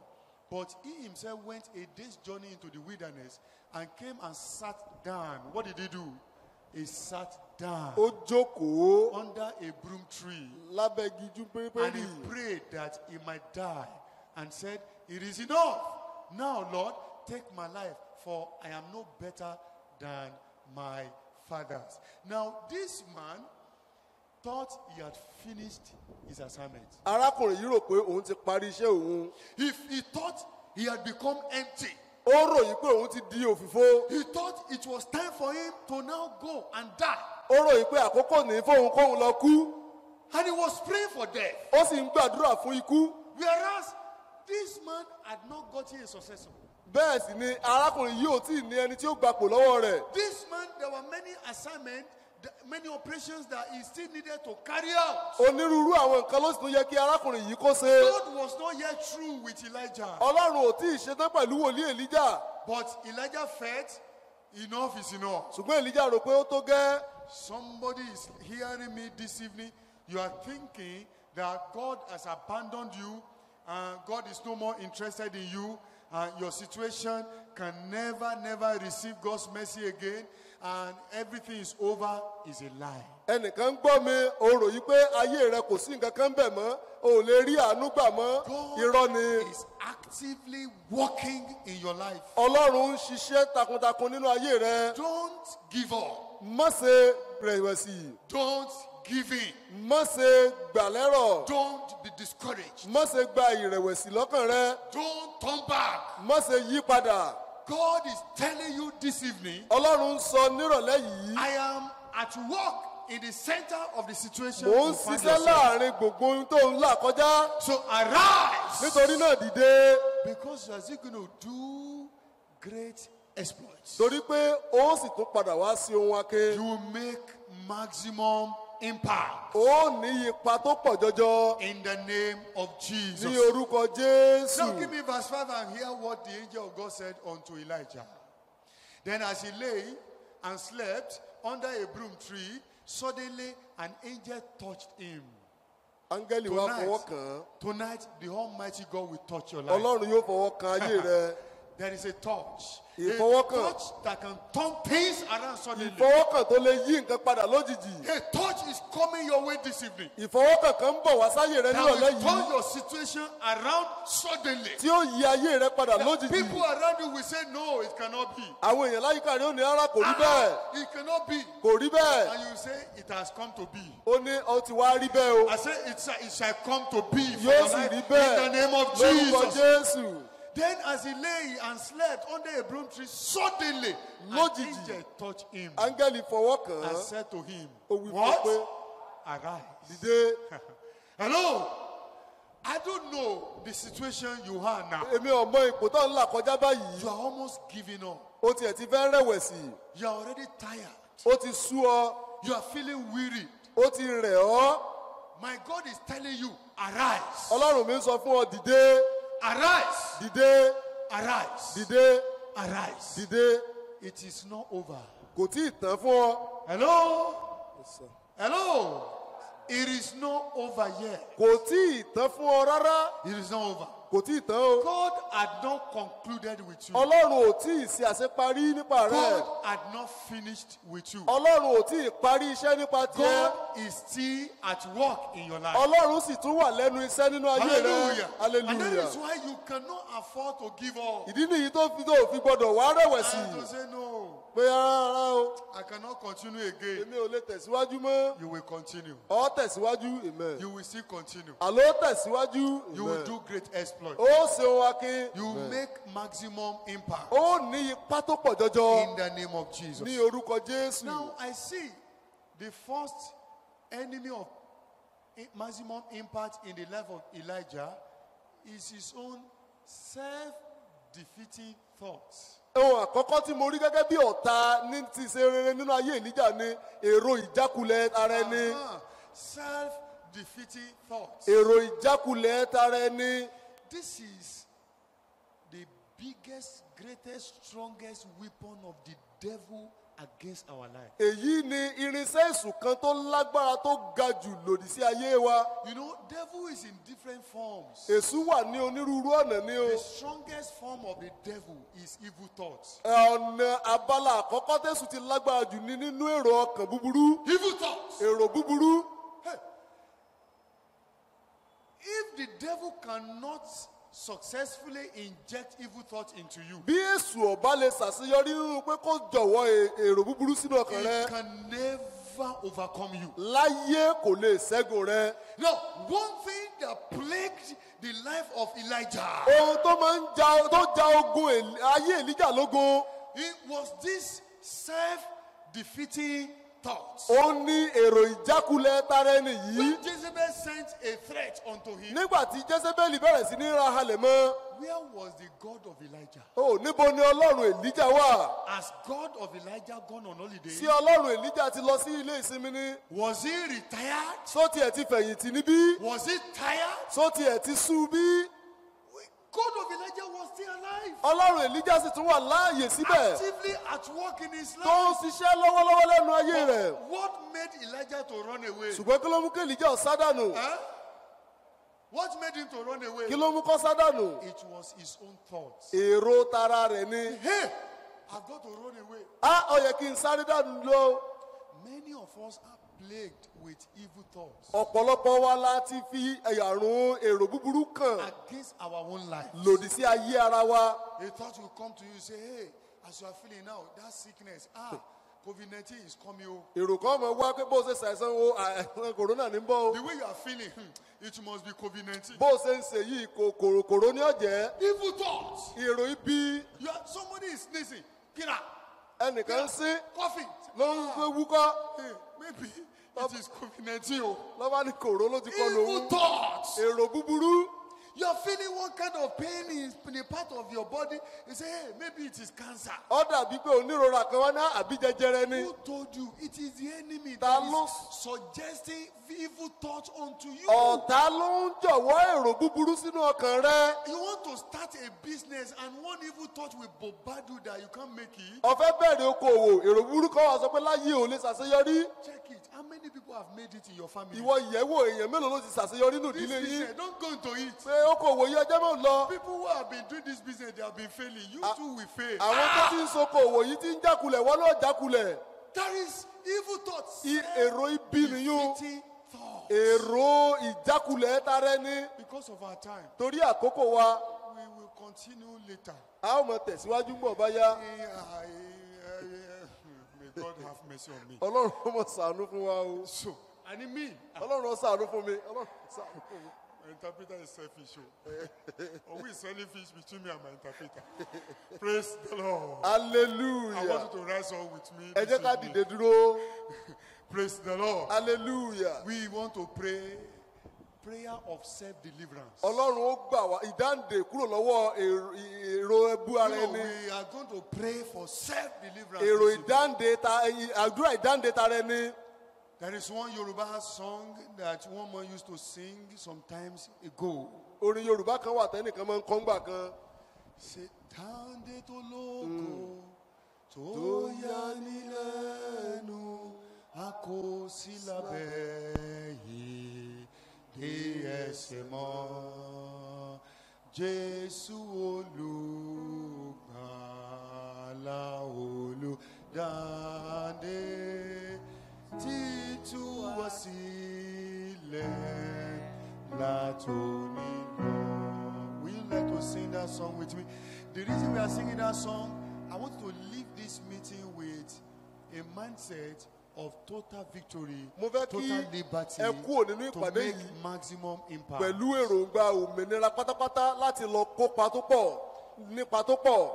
But he himself went a day's journey into the wilderness and came and sat down. What did he do? He sat down ó jókòó under a broom tree lábẹ́ igi and pérépérì. he prayed that he might die and said, "It is enough. Now, Lord, take my life, for I am no better than my fathers." Now, this man thought he had finished his assignment. arákùnrin yìí rò pé òun ti parí iṣẹ́ òun. If he thought he had become empty, ó ròyìn pé òun ti di òfìfo. he thought it was time for him to now go and die. ó ròyìn pé àkókò ní fóun kóun lọ kú. And he was praying for death. ó sì ń gbàdúrà fún ikú. Whereas this man had not gotten a successor. bẹ́ẹ̀ sì ni arákùnrin yìí ò tí ì ní ẹni tí ó gbapò lọ́wọ́ rẹ̀. This man, there were many assignments, many operations that he still needed to carry out. onírúurú àwọn nǹkan ló sì tún yẹ kí arákùnrin yìí kó ṣe. God was not yet through with Elijah. ọlọ́run ò tí ì ṣetán pẹ̀lú wòlíì èlíjà. But Elijah felt enough is enough. ṣùgbọ́n èlíjà rò pé ó tó gẹ́. Somebody is hearing me this evening. You are thinking that God has abandoned you and God is no more interested in you and your situation can never receive God's mercy again and everything is over is a lie. ẹnìkan ń gbọ́ mi ó ròyìn pé ayé rẹ kò sí nǹkan kan bẹ̀ mọ́ o ò lè rí àánú gbà mọ́. irọ́ ni. God is actively working in your life. ọlọ́run ń ṣiṣẹ́ takuntakun nínú ayé rẹ. Don't give up. má ṣe rẹ̀wẹ̀sì. Don't give in. má ṣe gbàlẹ́rọ̀. Don't be discouraged. má ṣe gba ìrẹ̀wẹ̀sì lọ́kàn rẹ. Don't turn back. má ṣe yí padà. God is telling you this evening, ọlọ́run ń sọ nírọ̀lẹ́ yìí. I am at work in the center of the situation. mò ń you find ṣiṣẹ́ yourself. láàrin gbogbo ohun tó ń là kọjá. So arise. nítorí náà dìde. Because you are still going to do great exploits. torí pé ó sì tún padà wá sí ohun ake. You will make maximum impact Ó ní ipa tó pọ̀ jọjọ in the name of Jesus. ní orúkọ Jésù. Now give me verse 5 and hear what the angel of God said unto Elijah. Then as he lay and slept under a broom tree, suddenly an angel touched him. Áńgẹ́lì wa fọwọ́ kàn án. Tonight, the Almighty God will touch your life. Ọlọ́run yóò fọwọ́ kan ayé rẹ. There is a touch. A Ìfọwọ́kàn. touch that can turn things around suddenly. Ìfọwọ́kàn tó lè yí nǹkan padà lójijì. A touch is coming your way this evening. Ìfọwọ́kàn kan ń bọ̀ wá sáyé rẹ That nírọ̀lẹ́ will turn yìí your situation around suddenly. tí ó yí ayé rẹ padà lójijì. People around you will say, no, it cannot be. Àwọn èèyàn láyìíká rẹ ó ní rárá kò rí bẹ́ẹ̀. It cannot be. Kò rí bẹ́ẹ̀. And you say, it has come to be. Ó ní ó ti wá rí bẹ́ẹ̀ o. I say, it shall come to be for Yóò your sì life rí in bẹ́ẹ̀ the name of lórúkọ Jesus. Jésù. Then as he lay and slept under a broom tree, suddenly an Lójijì. angel touched him Áńgẹ́lì fọwọ́ kàn and án. said to him, Ó wí fún what? pé Arise. dìde. Hello? I don't know the situation you are now. Èmi ò mọ ipò tó ń là kọjá báyìí. You are almost giving up. Ó tiẹ̀ ti fẹ́ rẹ̀wẹ̀sì. You are already tired. Ó ti sú ọ. You are feeling weary. Ó ti rẹ̀ ọ́. My God is telling you, arise. Ọlọ́run mi ń sọ fún ọ dìde. Arise. Dìde. Arise. Dìde. Arise. Dìde. It is not over. Kò tí ì tán fún ọ. Hello? Hello? It is not over yet. Kò tí ì tán fún ọ rárá. It is not over. Kò tí ì tán o. God had not concluded with you. Ọlọ́run ò tí ì ṣe àṣeparí nípa rẹ̀. God had not finished with you. Ọlọ́run ò tí ì parí iṣẹ́ nípa tiẹ̀. God is still at work in your life. Ọlọ́run sì tún wà lẹ́nu iṣẹ́ nínú ayé rẹ̀. Hallelujah. And that Hallelujah. is why you cannot afford to give up. Ìdí nìyí tó fi gbọdọ̀ wá rẹ̀wẹ̀sì. And to say no, Pé rárá o, I cannot continue again. èmi ò lè tẹ̀síwájú mọ́. You will continue. Ọ tẹ̀síwájú, amen. You will still continue. Àló tẹ̀síwájú, You will amen. do great exploits. Ó ṣe ohun akin. You will make maximum impact Ó ní ipá tó pọ̀ jọjọ in the name of Jesus. ní orúkọ Jésù. Now I see the first enemy of maximum impact in the life of Elijah is his own self-defeating thoughts. Ohun àkọ́kọ́ tí mo rí gẹ́gẹ́ bí ọ̀tá ní ti ṣe rere nínú ayé Èlíjà ni èrò ìjákulẹ̀ ara ẹni. Self-defeating thoughts. Èrò ìjákulẹ̀ tara ẹni. This is the biggest, greatest, strongest weapon of the devil against our life. Èyí ni irinṣẹ́ èṣù kan tó lágbára tó ga jù lòdì sí ayé wa. You know, devil is in different forms. Èṣù wà ní onírúurú ọ̀nà ní o. The strongest form of the devil is evil thoughts. Ọ̀nà abala àkọ́kọ́ tẹ̀sù ti lágbára jù ní nínú èrò ọkàn búburú. Evil thoughts. Èrò búburú. Hey. If the devil cannot successfully inject evil thoughts into you, Bí èṣù ọ̀bá lè ṣàṣeyọrí nínú pé kó jọ̀wọ́ èrò búburú sínú ọkàn rẹ. it can never overcome you. Láyé kò lè ṣẹ́gun rẹ. Now, one thing that plagued the life of Elijah, Ohun tó máa ń ja ogun ayé Èlíjà lógun. it was this self-defeating thoughts. Ó ní èrò ìjákulẹ̀ tara ẹni yìí. When Jezebel sent a threat unto him, Nígbà tí Jésébélì bẹ̀rẹ̀ sí ní ra halẹ̀ mọ́. where was the God of Elijah? Ó níbo ni Ọlọ́run Èlíjà wà? Has God of Elijah gone on holiday? Sí Ọlọ́run Èlíjà ti lọ sí ilé ìsinmi ni. Was he retired? Só tiẹ̀ ti fẹ̀yìntì níbí? Was he tired? Só tiẹ̀ ti sú bí? God of Elijah was still alive, Ọlọ́run Èlíjà sì tún wà láàyè síbẹ̀. actively at work in his Tó life. ń ṣiṣẹ́ lọ́wọ́lọ́wọ́ lẹ́nu ayé rẹ̀. What made Elijah to run away? Ṣùgbọ́n kí ló mú kí Èlíjà ó sádànù? Huh? What made him to run away? Kí ló mú kó sádànù? It was his own thoughts. Èrò tara rẹ̀ ni. Hey, I've got to run away. Ó yẹ kí n sáré dànù lọ. Many of us are plagued with evil thoughts Ọ̀pọ̀lọpọ̀ wa láti fi àrùn èrò búburú kàn against our own life. lòdì sí ayé ara wa. A thought will come to you, say, hey, as you are feeling now, that sickness, COVID-19 is coming. Oh. Èrò kan mọ̀ wá pé bó ṣe ṣàìsàn o àìsàn kòrónà ní bọ̀ o. The way you are feeling, it must be COVID-19. Bó ṣe ń ṣe yìí kòrò ní ọ̀jẹ́. Evil thoughts. Èrò ibi Somebody is sneezing. Get up. ẹnìkan sí Coughing. ló ń gbé wúkọ́. Hey, maybe it is COVID-19. Oh. Lọ́ba ní kòró ló ti kọlu Evil òun. thoughts. Èrò búburú. You are feeling one kind of pain in a part of your body. You say, hey, maybe it is cancer. Ó dàbí pé onírora kan wá ní àbí jẹjẹrẹ ni. Who told you? It is the enemy Ta that ló- is suggesting evil thoughts unto you. Ọ̀tá ló ń jọ̀wọ́ èrò búburú sínú ọkàn rẹ. You want to start a business and one evil thought will bombard you that you can't make it. Ó fẹ́ bẹ̀rẹ̀ okòwò, èrò búburú kan wá sọ pé láyé ò lè ṣàṣeyọrí. Check it. How many people have made it in your family? Ìwọ ìyẹ̀wò èèyàn mélòó ló ti ṣàṣeyọrí nínú This ìdílé yín? business, don't go into it. Pé okòwò yìí ọjọ́ mọ́ lọ. People who have been doing this business, they have been failing. You too will fail. Àwọn tó ti ń sokòwò yìí ti ń jákulẹ̀ wọ́n ló jákulẹ̀. There is evil thoughts. Èrò ibi nìyún. Defeating thoughts. Èrò ìjákulẹ̀ tara ẹni. Because of our time, Torí àkókò wa, we will continue later. a ó mọ tẹ̀síwájú mọ̀ báyá. May God have mercy on me. Ọlọ́run ó mọ̀ ṣàánú fún wa o. So, and in me, Ọlọ́run ó ṣàánú fún mi. Ọlọ́run ó ṣàánú fún mi. my interpreter is selfish. Or who is selling fish between me and my interpreter? Praise the Lord. I Hallelujah. want you to rise up with me. Ẹ this jẹ́ ká evening. dìde dúró. Praise the Lord. Hallelujah. We want to pray prayer of self-deliverance. Ọlọ́run ó gbà wá ìdáǹdè kúrò lọ́wọ́ èrò ẹbú ara No, ẹni. we are going to pray for self-deliverance. Èrò this evening. ìdáǹdè àdúrà ìdáǹdè tara ẹni. There is one Yoruba song that one man used to sing sometimes ago. Orin Yorùbá kan wà tẹ́nìkan máa ń kọ́ ńgbà kan. Ṣé táǹdé tó lóko tó yá ní lẹ́nu a kò sí lábẹ́ yìí dé ẹsẹ̀ mọ́ Jésù olùgbàlà olùdáǹdè títú wá sílẹ̀ látòní lọ. Will you like to sing that song with me? The reason we are singing that song, I want you to leave this meeting with a mindset of total victory, Mo fẹ́ kí total liberty, ẹ kúrò nínú to ìpàdé make yìí maximum impact. pẹ̀lú èròǹgbà òmìnira pátápátá láti lọ kópa tó pọ̀ nípa tó pọ̀.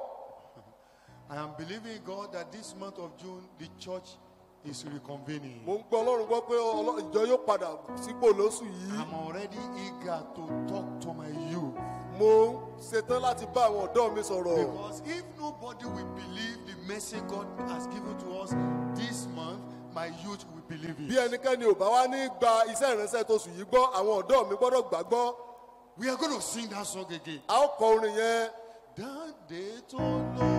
I am believing God that this month of June, the church is reconvening. Mo ń gbọ́ Ọlọ́run gbọ́ pé ìjọ yóò padà sípò lóṣù yìí. I'm already eager to talk to my youth. Mo ń ṣetán láti bá àwọn ọ̀dọ́ mi sọ̀rọ̀. Because if nobody will believe the message God has given to us this month, my youth will believe Bí it. ẹnikẹ́ni ò bá wá ní gba iṣẹ́ ìránṣẹ́ tóṣù yìí gbọ́, àwọn ọ̀dọ́ mi gbọ́dọ̀ gbàgbọ́. We are going to sing that song again. A ó kọ orin yẹn. Dáńdé tó lóko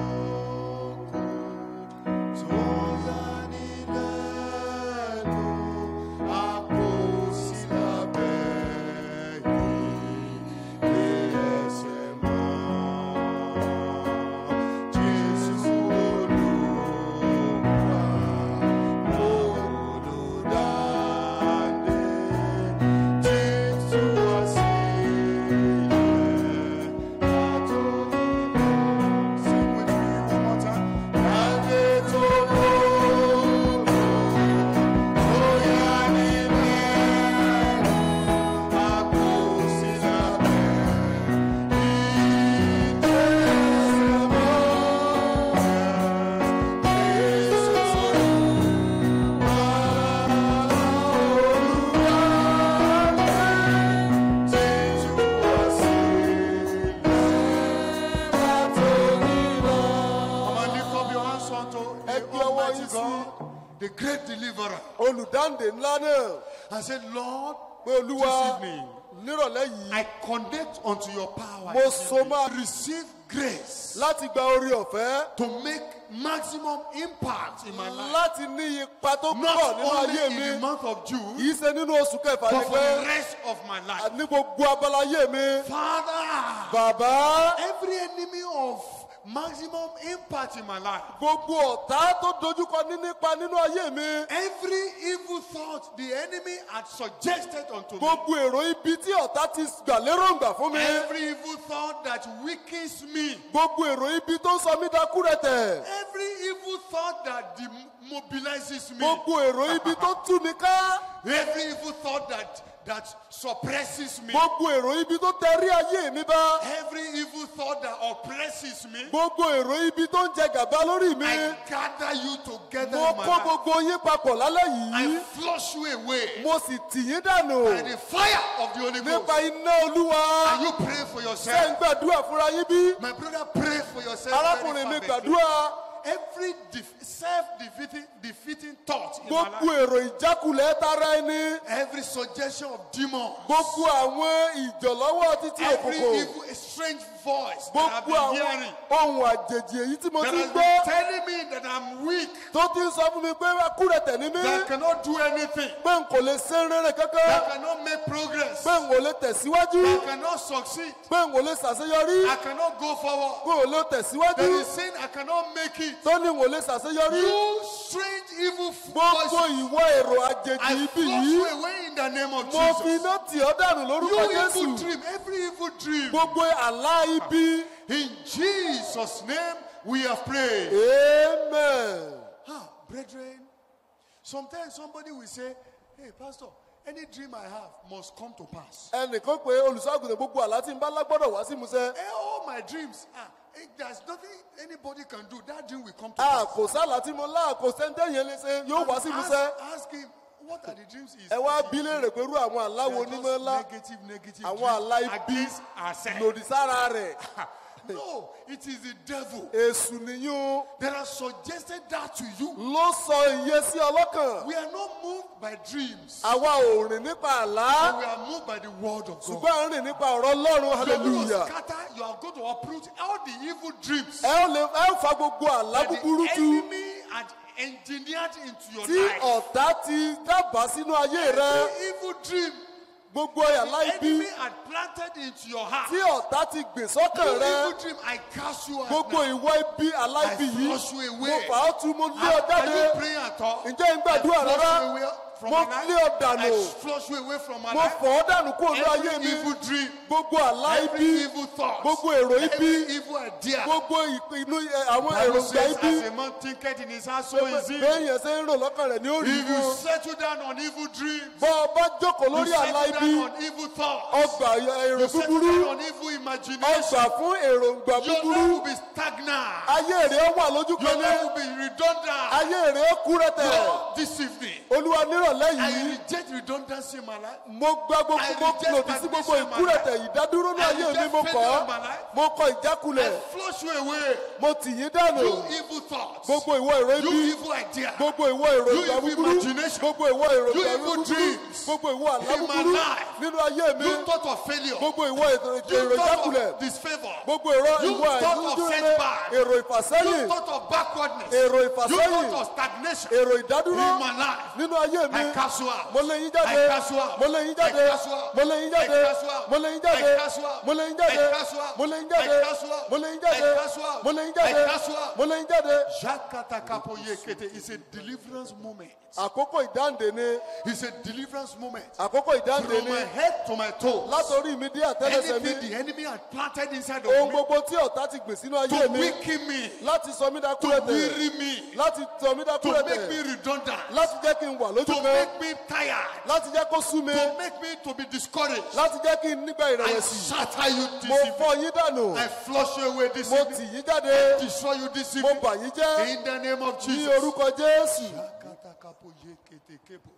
tó yá ní lẹ́nu, a kò sí lábẹ́ yìí dé ẹsẹ̀ mọ́. Jésù olùdáǹdè títú wá sílẹ̀ látòní lọ. Sing with me one more time. Dáńdé tó lóko tó yá ní lẹ́nu, a kò sí lábẹ́ yìí dé ẹsẹ̀ mọ́. The great deliverer, Olùdáǹdè ńlá náà I said, Lord, pé Olúwa this evening, nírọ̀lẹ́ yìí I connect unto your power. mo so máa Receive grace láti gba orí ọ̀fẹ́ to make maximum impact in my life. láti ní ipa tó pọ̀ Not nínú only ayé in the mi. month of June, Kìí ṣe nínú oṣù kẹfà but ni for the pé rest of my life. ní gbogbo abala ayé mi. Father, Bàbá, every enemy of maximum impact in my life, gbogbo ọ̀tá tó dojúkọ nípa nínú ayé mi. every evil thought the enemy had suggested unto me, Gbogbo èrò ibi tí ọ̀tá ti gbà léròǹgbà fún mi. every evil thought that weakens me, Gbogbo èrò ibi tó ń sọ mí dakúrẹ̀tẹ̀. every evil thought that demobilizes me, Gbogbo èrò ibi tó tú mi ká. every evil thought that that suppresses me, gbogbo èrò ibi tó tẹrí ayé mi bá, every evil thought that oppresses me, gbogbo èrò ibi tó ń jẹ gàba lórí mi, I gather you together mo in my kó life. gbogbo yín papọ̀ lálẹ́ I yìí, flush you away mo sì tì yín dànù by the fire of the Holy Ghost. nípa iná Olúwa. And you pray for Ṣé ń yourself. gbàdúrà fúnra yín bí? My brother, pray for yourself. Arákùnrin mi very fervently. gbàdúrà. Every self-defeating thought in my Gbogbo life, èrò ìjákulẹ̀ tara ẹni, every suggestion of demons, gbogbo àwọn ìjọ̀lọ́wọ́ títí every òkùnkùn, evil, a strange voice that I've gbogbo been àwọn hearing, ohun àjèjì èyí tí mo that ti ń has gbọ́, been telling me that I'm weak, tó ti ń sọ fún mi pé akúrẹ̀tẹ̀ ni mí, that I cannot do anything, pé n kò lè ṣe rere that kankan, I cannot make progress, pé n kò lè tẹ̀síwájú, that I cannot succeed, pé n kò lè ṣàṣeyọrí, I cannot go forward, pé n kò lè tẹ̀síwájú, that is saying I cannot make it. tó ní n kò lè ṣàṣeyọrí. You strange evil Gbogbo voices, ìwọ èrò àjèjì I ibi flush yìí, you away in the name of mo fi Jesus. iná tì ọ́ dànù lórúkọ You evil Jésù. dream, every evil dream. Gbogbo àlá ibi. In Jesus' name we have prayed. Amen. Brethren, sometimes somebody will say, hey, Pastor, any dream I have must come to pass. Ẹnìkan pé olùṣọ́àgùntàn gbogbo àlá tí ń bá lágbọ́dọ̀ wá sí ìmúṣẹ. All my dreams, there's nothing anybody can do. That dream will come to A pass. kò sálà tí mo lá kò sẹ́ńtẹ́ yẹn lè ṣe yóò wá sí ìmúṣẹ. Ask him, what are the dreams? Ẹ wá bí léèrè pé irú àwọn àlá wo ní mọ́ ńlá, Negative àwọn àlá ibi against ourselves. lòdì sára rẹ̀. No, it is the devil Èṣù nìyún that has suggested that to you. ló sọ iye sí ọlọ́kàn. We are not moved by dreams, Àwa ò rìn nípa but àlá, we are moved by the word of God. ṣùgbọ́n à ń rìn nípa ọ̀rọ̀ Ọlọ́run. You are going to Hallelujah. scatter, you are going to uproot all the evil dreams Ẹ ó fa gbogbo àlá that the búburú tú enemy had engineered into your tí life. ọ̀tá ti dábàá sínú ayé rẹ. Every evil dream Gbogbo àlá the ibi enemy had planted into your heart. tí ọ̀tá ti gbìn sọ́kàn You rẹ. evil dream, I cast you out Gbogbo now. ìwọ ibi àlá ibi I yìí, flush you mo away. fà á tú, mo lé ọ Are jáde. you praying at all? Ǹjẹ́ ń gbàdúrà I flush rárá? you away from Mo my lé ọ life. dànù. I flush you away from my Mo life. fọ̀ ọ́ dànù kúrò ní ayé Every mi. evil dream, Gbogbo àlá every ibi, evil thought, gbogbo èrò ibi, every evil idea. gbogbo ìpinnu àwọn Bible èròǹgbà says, ibi. as a man thinketh in his heart, so is he. Béèyàn ṣe ń rò lọ́kàn rẹ̀ ní ó rí If you fún. settle down on evil dreams, Bọ́ ọ bá jókòó you lórí àlá settle ibi, down on evil thoughts, ọgbà èrò you settle búburú, down on evil imagination, ọgbà fún èròǹgbà your life búburú. will be stagnant. Ayé rẹ̀ wà lójú Your kan ní. life will be redundant. Ayé rẹ̀ kú rẹ̀tẹ̀. Lord, this evening, Olúwa nírọ̀lẹ́ I yìí, reject redundancy in my life. mo gba gbogbo I mo reject lòdì sí gbogbo stagnation in my ìkúrẹ̀tẹ̀ ìdádúró ní I ayé mi, reject mo failure kọ̀ in my life. ọ́, mo kọ I ìjákulẹ̀, flush you away. mo tì yín dànù. You evil thoughts. Gbogbo ìwọ èrò You ibi, evil idea. gbogbo ìwọ èròǹgbà You evil búburú, imagination. gbogbo ìwọ èròǹgbà You evil búburú, dreams. gbogbo ìwọ àlá In my búburú life. nínú ayé mi, You thought of failure. gbogbo ìwọ èrò You thought ìjákulẹ̀, of disfavor. gbogbo ìwọ You ìwọ thought of àìdúró setback. èrò You ìfàsẹ́yìn, thought of backwardness. èrò You ìfàsẹ́yìn, thought of stagnation. èrò ìdádúró In my life. nínú ayé mi. I cast you out. Mo lé yín I jáde, cast you out. mo lé yín jáde, I cast you out. mo lé yín jáde, I cast you out. mo lé yín I jáde, cast you out. mo lé yín I jáde, cast you out. mo lé yín I jáde, cast you out. mo lé yín I jáde, cast you out. mo lé yín I jáde, cast you out. mo lé yín jáde. It's a deliverance moment. Àkókò ìdáǹdè ni, It's a deliverance moment. àkókò ìdáǹdè From ni, my head to my toes. látòrí mi dé àtẹ́lẹsẹ̀ Anything mi. the enemy had planted inside Ohun of me gbogbo tí ọ̀tá ti gbìn sínú ayé to mi, weaken me, láti sọ mí to dákúrẹ̀tẹ̀, weary me, láti sọ mí to make me dákúrẹ̀tẹ̀, redundant, láti jẹ́ kí n wà lójú to kan, make me tired, láti jẹ́ kó sú mi, to make me to be discouraged. láti jẹ́ kí n nígbà I ìrẹ̀wẹ̀sì. shatter you Mo this evening. fọ́ yín dànù, I flush you away this mo evening. tì yín jáde, Destroy you this mo evening. bà yín jẹ́ In the name of ní Jesus. orúkọ Jésù. Rakata kapo yekete kepo.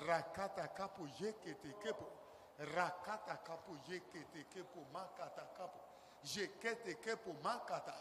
Rakata kapo yekete kepo. Rakata kapo yekete kepo makata kapo. Yekete kepo makata.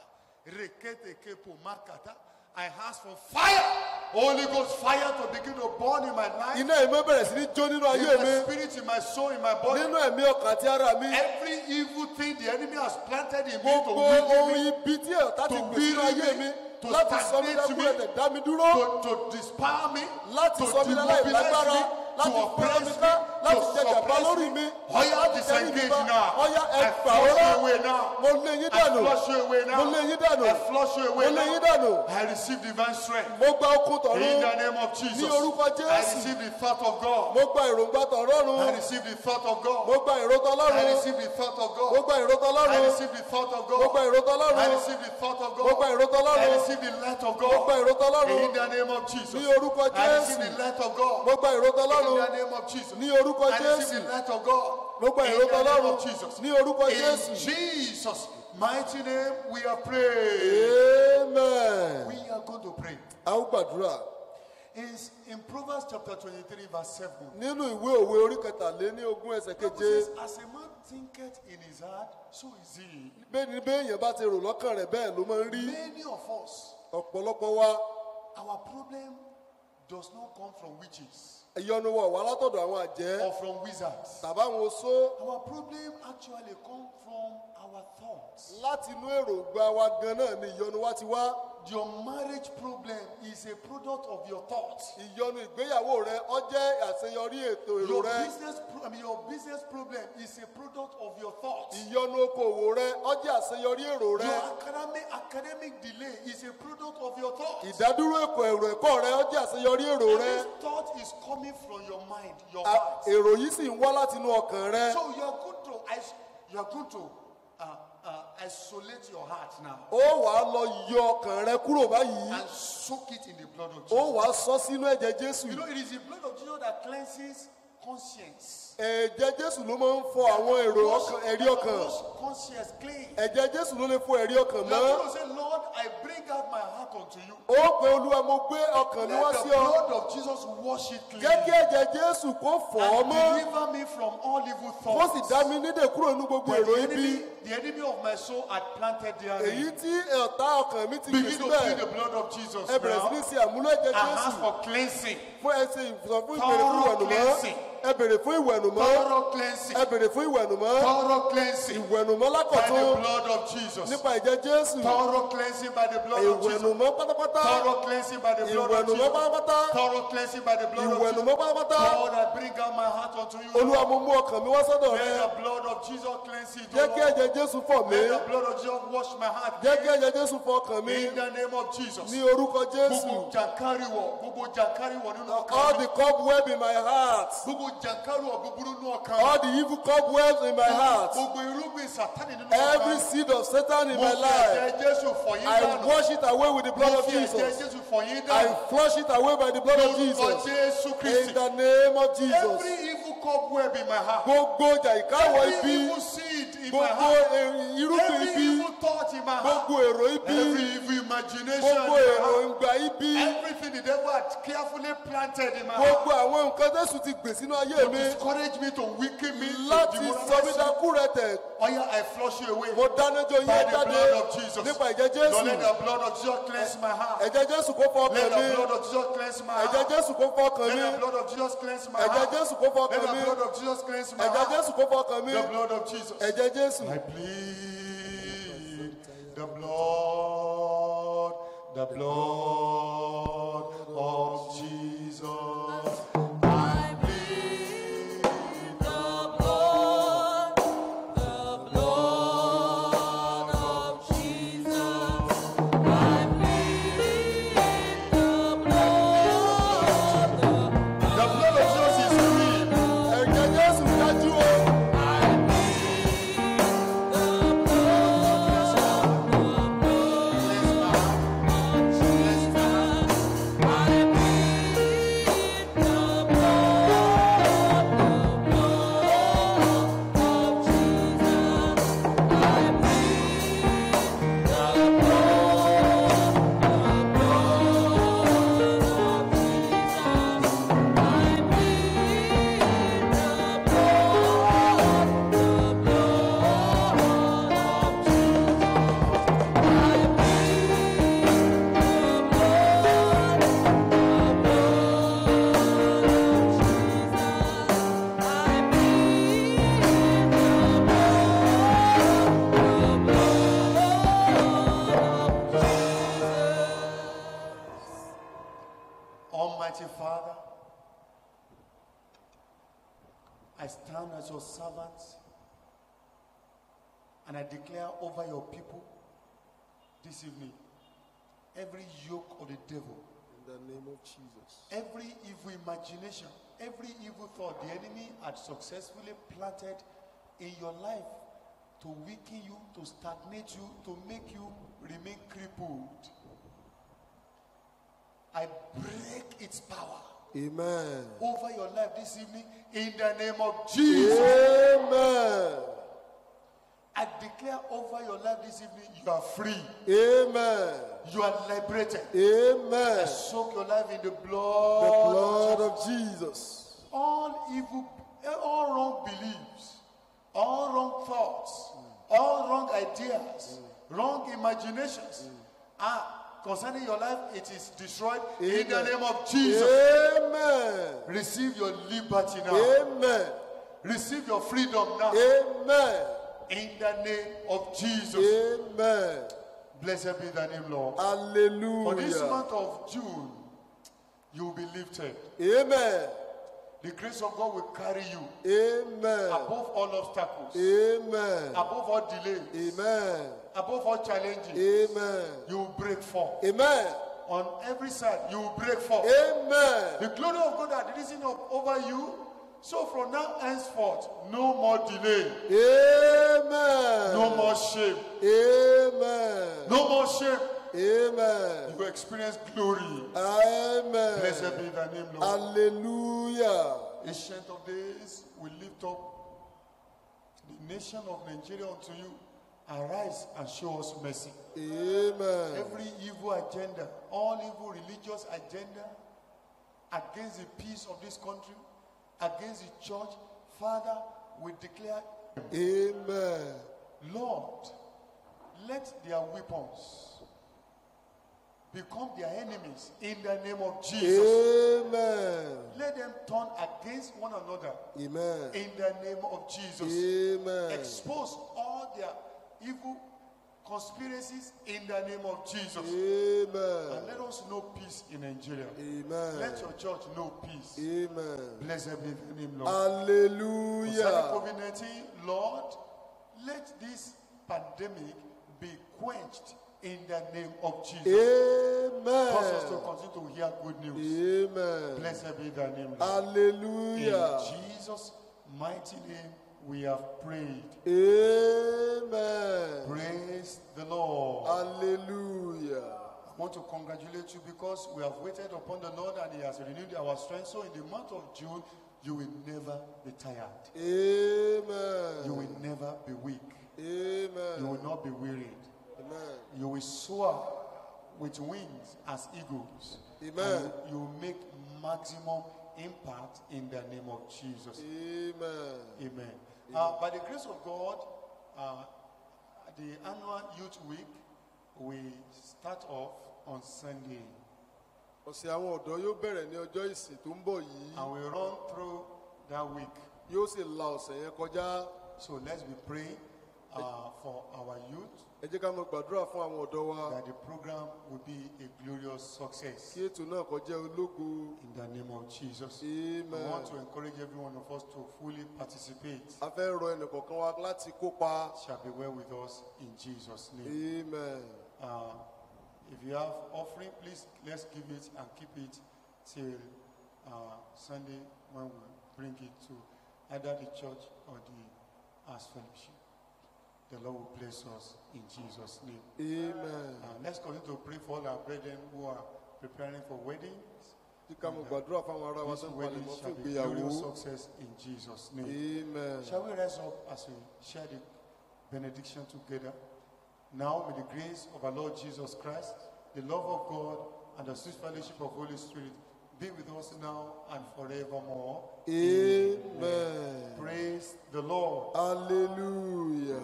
Rekete kepo makata. I ask for fire. Holy Ghost fire to begin to burn in my life. Iná ìmọ̀ bẹ̀rẹ̀ sí ní jó nínú In ayé my mi, spirit, in my soul, in my body. nínú ẹ̀mí ọkàn àti ara mi. Every evil thing the enemy has planted in me to Gbogbo weaken ohun me, ibi tí ọ̀tá ti to gbìn sínú weary ayé me, mi, to láti sọ mí stagnate me, dákúrẹ̀tẹ̀ dá mi dúró, to dispower me, láti to sọ mí láláì demobilize lágbára, me, láti to fúnra mi oppress ká, me, láti to jẹ gàba suppress lórí lórí mi. Oya, disengage now. Ọya I ẹ gbà flush you wọ́n. away now. Mo lé yín I dànù. flush you away now. Mo lé yín dànù. I flush you Mo away lé yín now. dànù. I receive divine strength. Mo gba okun In tọ̀run. the name of Jesus. Ní orúkọ I Jésù. receive the thought of God. Mo gba èròǹgbà I tọ̀rọ̀run. receive the thought of God. Mo gba èrò I tọlọ́run. receive the thought of Mo God. gba èrò I tọlọ́run. receive the thought of Mo gba God. èrò I tọlọ́run. receive the thought of Mo gba God. èrò I tọlọ́run. receive the light of Mo gba God. èrò tọlọ́run. In the name of Jesus. Ní orúkọ I receive Jésù. the light of God. Mo gba èrò In tọlọ́run. the name of Jesus. Ní orúkọ I receive Jésù. the light of God. Mo gba In èrò the name tọlọ́run. of Jesus. Ní orúkọ In Jésù. Jesus' mighty name we are praying. Amen. We are going to pray. A ó gbàdúrà. In Proverbs chapter 23 verse 7. Nínú ìwé òwe orí kẹtàléníogún ẹsẹ̀ The Bible keje. says, as a man thinketh in his heart, so is he. Bẹ́ẹ̀ni béèyàn bá ti rò lọ́kàn rẹ̀ bẹ́ẹ̀ ló máa ń rí. Many of us, Ọ̀pọ̀lọpọ̀ wa our problem does not come from witches ìyọnu wa wá látọ̀dọ̀ àwọn àjẹ́ or from wizards. tàbáwọn oṣó. Our problem actually comes from our thoughts. Láti inú èròǹgbà wa gan náà ni ìyọnu wa ti wá. Your marriage problem is a product of your thoughts. Ìyọnu ìgbéyàwó rẹ ó jẹ́ àṣeyọrí ètò èrò Your rẹ. business problem is a product of your thoughts. Ìyọnu okòwò rẹ ó jẹ́ àṣeyọrí èrò rẹ. Your academic delay is a product of your thoughts. Ìdádúró èrò ẹ̀kọ́ rẹ ó jẹ́ àṣeyọrí èrò And rẹ. this thought is coming from your mind, your heart. Èrò yìí sì ń wá láti inú ọkàn rẹ. So you are going to isolate your heart now Ó wàá lọ yọ ọkàn rẹ kúrò báyìí. and soak it in the blood of Ó Jesus. wàá sọ sínú ẹ̀jẹ̀ Jésù. You know, it is the blood of Jesus that cleanses conscience. Ẹ̀jẹ̀ Jésù ló máa ń fọ àwọn èrò ọkàn, ẹ̀rí ọkàn. Wash conscience clean. Ẹ̀jẹ̀ Jésù ló lè fọ ẹ̀rí ọkàn You are mọ́. going to say, Lord, I bring out my heart unto you. Ó pe Olúwa mo gbé ọkàn mi wá Let the sí ọ. blood of Jesus wash it clean. Jẹ́ kí ẹ̀jẹ̀ Jésù kó fọ̀ ọ́ And mọ́. deliver me from all evil Kó sì thoughts. dá mi nídè kúrò nínú gbogbo That èrò ibi. the enemy of my soul had planted Èyí therein. tí ọ̀tá ọkàn mi ti gbìn Begin to plead the síbẹ̀. blood of Jesus Ẹ bẹ̀rẹ̀ sí ní now ṣe àmúlò ẹ̀jẹ̀ and ask Jésù for cleansing. fún ẹsẹ̀ ìfọ̀ fún ìbèrè fún Thorough ìwẹ̀nùmọ́. cleansing. Ẹ bèrè fún ìwẹ̀nùmọ́. Thorough cleansing. Ẹ bèrè fún ìwẹ̀nùmọ́. Thorough cleansing Ìwẹ̀nùmọ́ by the lákọ̀tún blood of Jesus. nípa ẹ̀jẹ̀ Jésù. Thorough cleansing by the blood of Jesus. Ìwẹ̀nùmọ́ pátápátá. Thorough cleansing by the blood of Ìwẹ̀nùmọ́ Jesus. pátápátá. Thorough cleansing by the blood of Jesus. Ìwẹ̀nùmọ́ pátápátá. Lord, I bring out my heart unto you. Olúwa mo mú ọkàn mi wá sọ́dọ̀ rẹ. Let the blood of Jesus cleanse it. Jẹ́ kí ẹ̀jẹ̀ Jésù fọ̀ mí. Let the blood of Jesus wash my heart. Jẹ́ kí ẹ̀jẹ̀ Jésù fọ̀ ọkàn mi. In the name of Jesus. Ní orúkọ Jésù. Gbogbo jàǹkáríwọ̀ nínú All ọkàn the mi. cobweb in my heart. Gbogbo jàǹkáríwọ̀ búburú nínú ọkàn mi. All the evil cobwebs in my heart. Gbogbo irúgbìn Sátánì nínú ọkàn Every mi. seed of Satan in Mo my fi life. ẹ̀jẹ̀ Jésù fọ̀ yín I dànù. wash it away with the blood Mo of fi ẹ̀jẹ̀ Jesus. Jésù fọ̀ yín I dànù. flush it away by the blood of Lórúkọ Jesus. Jésù In Kristi. the name of Jesus. Every evil cobweb in my heart. Gbogbo ọjà ìkáwọ́ Every ibi. evil seed in my Gbogbo heart. irúgbìn Every ibi. evil thought in my heart. Gbogbo èrò ibi. Every evil imagination Gbogbo in my heart. èròǹgbà ibi. Everything the devil had carefully planted in my heart. Gbogbo àwọn nǹkan Jésù ti gbìn sínú ayé To mi. discourage me, to weaken me, to Láti sọ mí demoralize me. dákú rẹ tẹ̀. Oya, I flush you away. Mo dánájọ́ By yẹn the jáde blood of Jesus. nípa ẹ̀jẹ̀ Lord, let Jésù. the blood of Jesus cleanse my heart. Ẹ̀jẹ̀ Jésù kó fọ Let ọkàn mi. the blood of Jesus cleanse my Ẹ̀jẹ̀ heart. Jésù kó fọ ọkàn mi. Let the blood of Jesus cleanse my Ẹ̀jẹ̀ heart. Jésù kó fọ Let ọkàn the mi. blood of Jesus cleanse my Ẹ̀jẹ̀ heart. Jésù kó fọ ọkàn mi. The blood of Jesus. Ẹ̀jẹ̀ Jésù. I plead the blood of Jesus. I plead the blood of Jesus. I plead the blood. The blood of Jesus is clean. Ẹ̀jẹ̀ Jésù dájú o. Cleanse my heart. Cleanse my I stand as your servant and I declare over your people this evening, every yoke of the devil, In the name of Jesus. every evil imagination, every evil thought the enemy had successfully planted in your life to weaken you, to stagnate you, to make you remain crippled, I break its power Amen. over your life this evening in the name of Jesus. Amen. I declare over your life this evening, you are free. Amen. You are liberated. Amen. Soak your life in the The blood. blood of Jesus. All evil, all wrong beliefs, all wrong thoughts, all wrong ideas, wrong imaginations concerning your life, it is destroyed in the name of Jesus. Amen. Receive your liberty now. Amen. Receive your freedom now. Amen. In the name of Jesus. Amen. Blessed be thy name, Lord. Hallelujah. For this month of June, you will be lifted. Amen. The grace of God will carry you Amen. above all obstacles, Amen. above all delays, Amen. above all challenges. Amen. You will break forth. Amen. On every side, you will break forth. Amen. The glory of God that risen up over you. So from now henceforth, no more delay, Amen. no more shame, Amen. no more shame. Amen. You will experience glory. Amen. Blessed be thy name, Lord. Hallelujah. Ancient of days, we lift up the nation of Nigeria unto you. Arise and show us mercy. Amen. Every evil agenda, all evil religious agenda against the peace of this country, against the church, Father, we declare, Amen. Lord, let their weapons become their enemies in the name of Jesus. Amen. Let them turn against one another Amen. in the name of Jesus. Amen. Expose all their evil conspiracies in the name of Jesus. Amen. And let us know peace in Nigeria. Amen. Let your church know peace. Amen. Blessed be the name, Lord. Hallelujah. Concerning COVID-19, Lord, let this pandemic be quenched in the name of Jesus. Cause us to Amen. continue to hear good news. Amen. Blessed be the name, Lord. Hallelujah. In Jesus' mighty name, we have prayed. Amen. Praise the Lord. Hallelujah. I want to congratulate you because we have waited upon the Lord and He has renewed our strength. So in the month of June, you will never be tired. Amen. You will never be weak. Amen. You will not be wearied. Amen. You will soar with wings as eagles. Amen. And you will make maximum impact in the name of Jesus. Amen. Amen. By the grace of God, the annual Youth Week will start off on Sunday. Ọ̀sẹ̀ àwọn ọ̀dọ́ yóò bẹ̀rẹ̀ ní ọjọ́ ìsìn tó ń bọ̀ yìí. And we run through that week. Yóò sì la ọ̀sẹ̀ yẹn kọjá. So let's be praying for our youth Ẹ jẹ́ ká máa gbàdúrà fún àwọn ọ̀dọ́ wa. that the program will be a glorious success Kí ètò náà kó jẹ́ ológo. in the name of Jesus. Amen. I want to encourage every one of us to fully participate. A fẹ́ rọ ẹnìkọ̀ọ̀kan wa láti kópa. Shall be well with us in Jesus' name. Amen. If you have offering, please let's give it and keep it till Sunday when we bring it to either the church or the house fellowship. The Lord will bless us in Jesus' name. Amen. Let's continue to pray for all our brethren who are preparing for weddings. Tí ká máa gbàdúrà fún àwọn ará wa This tó ń palẹ̀ wedding mọ́ shall fún be glorious ìgbéyàwó. success in Jesus' name. Amen. Shall we rise up as we share the benediction together? Now, may the grace of our Lord Jesus Christ, the love of God, and the sweet fellowship of Holy Spirit be with us now and forevermore. Amen. Praise the Lord. Hallelujah.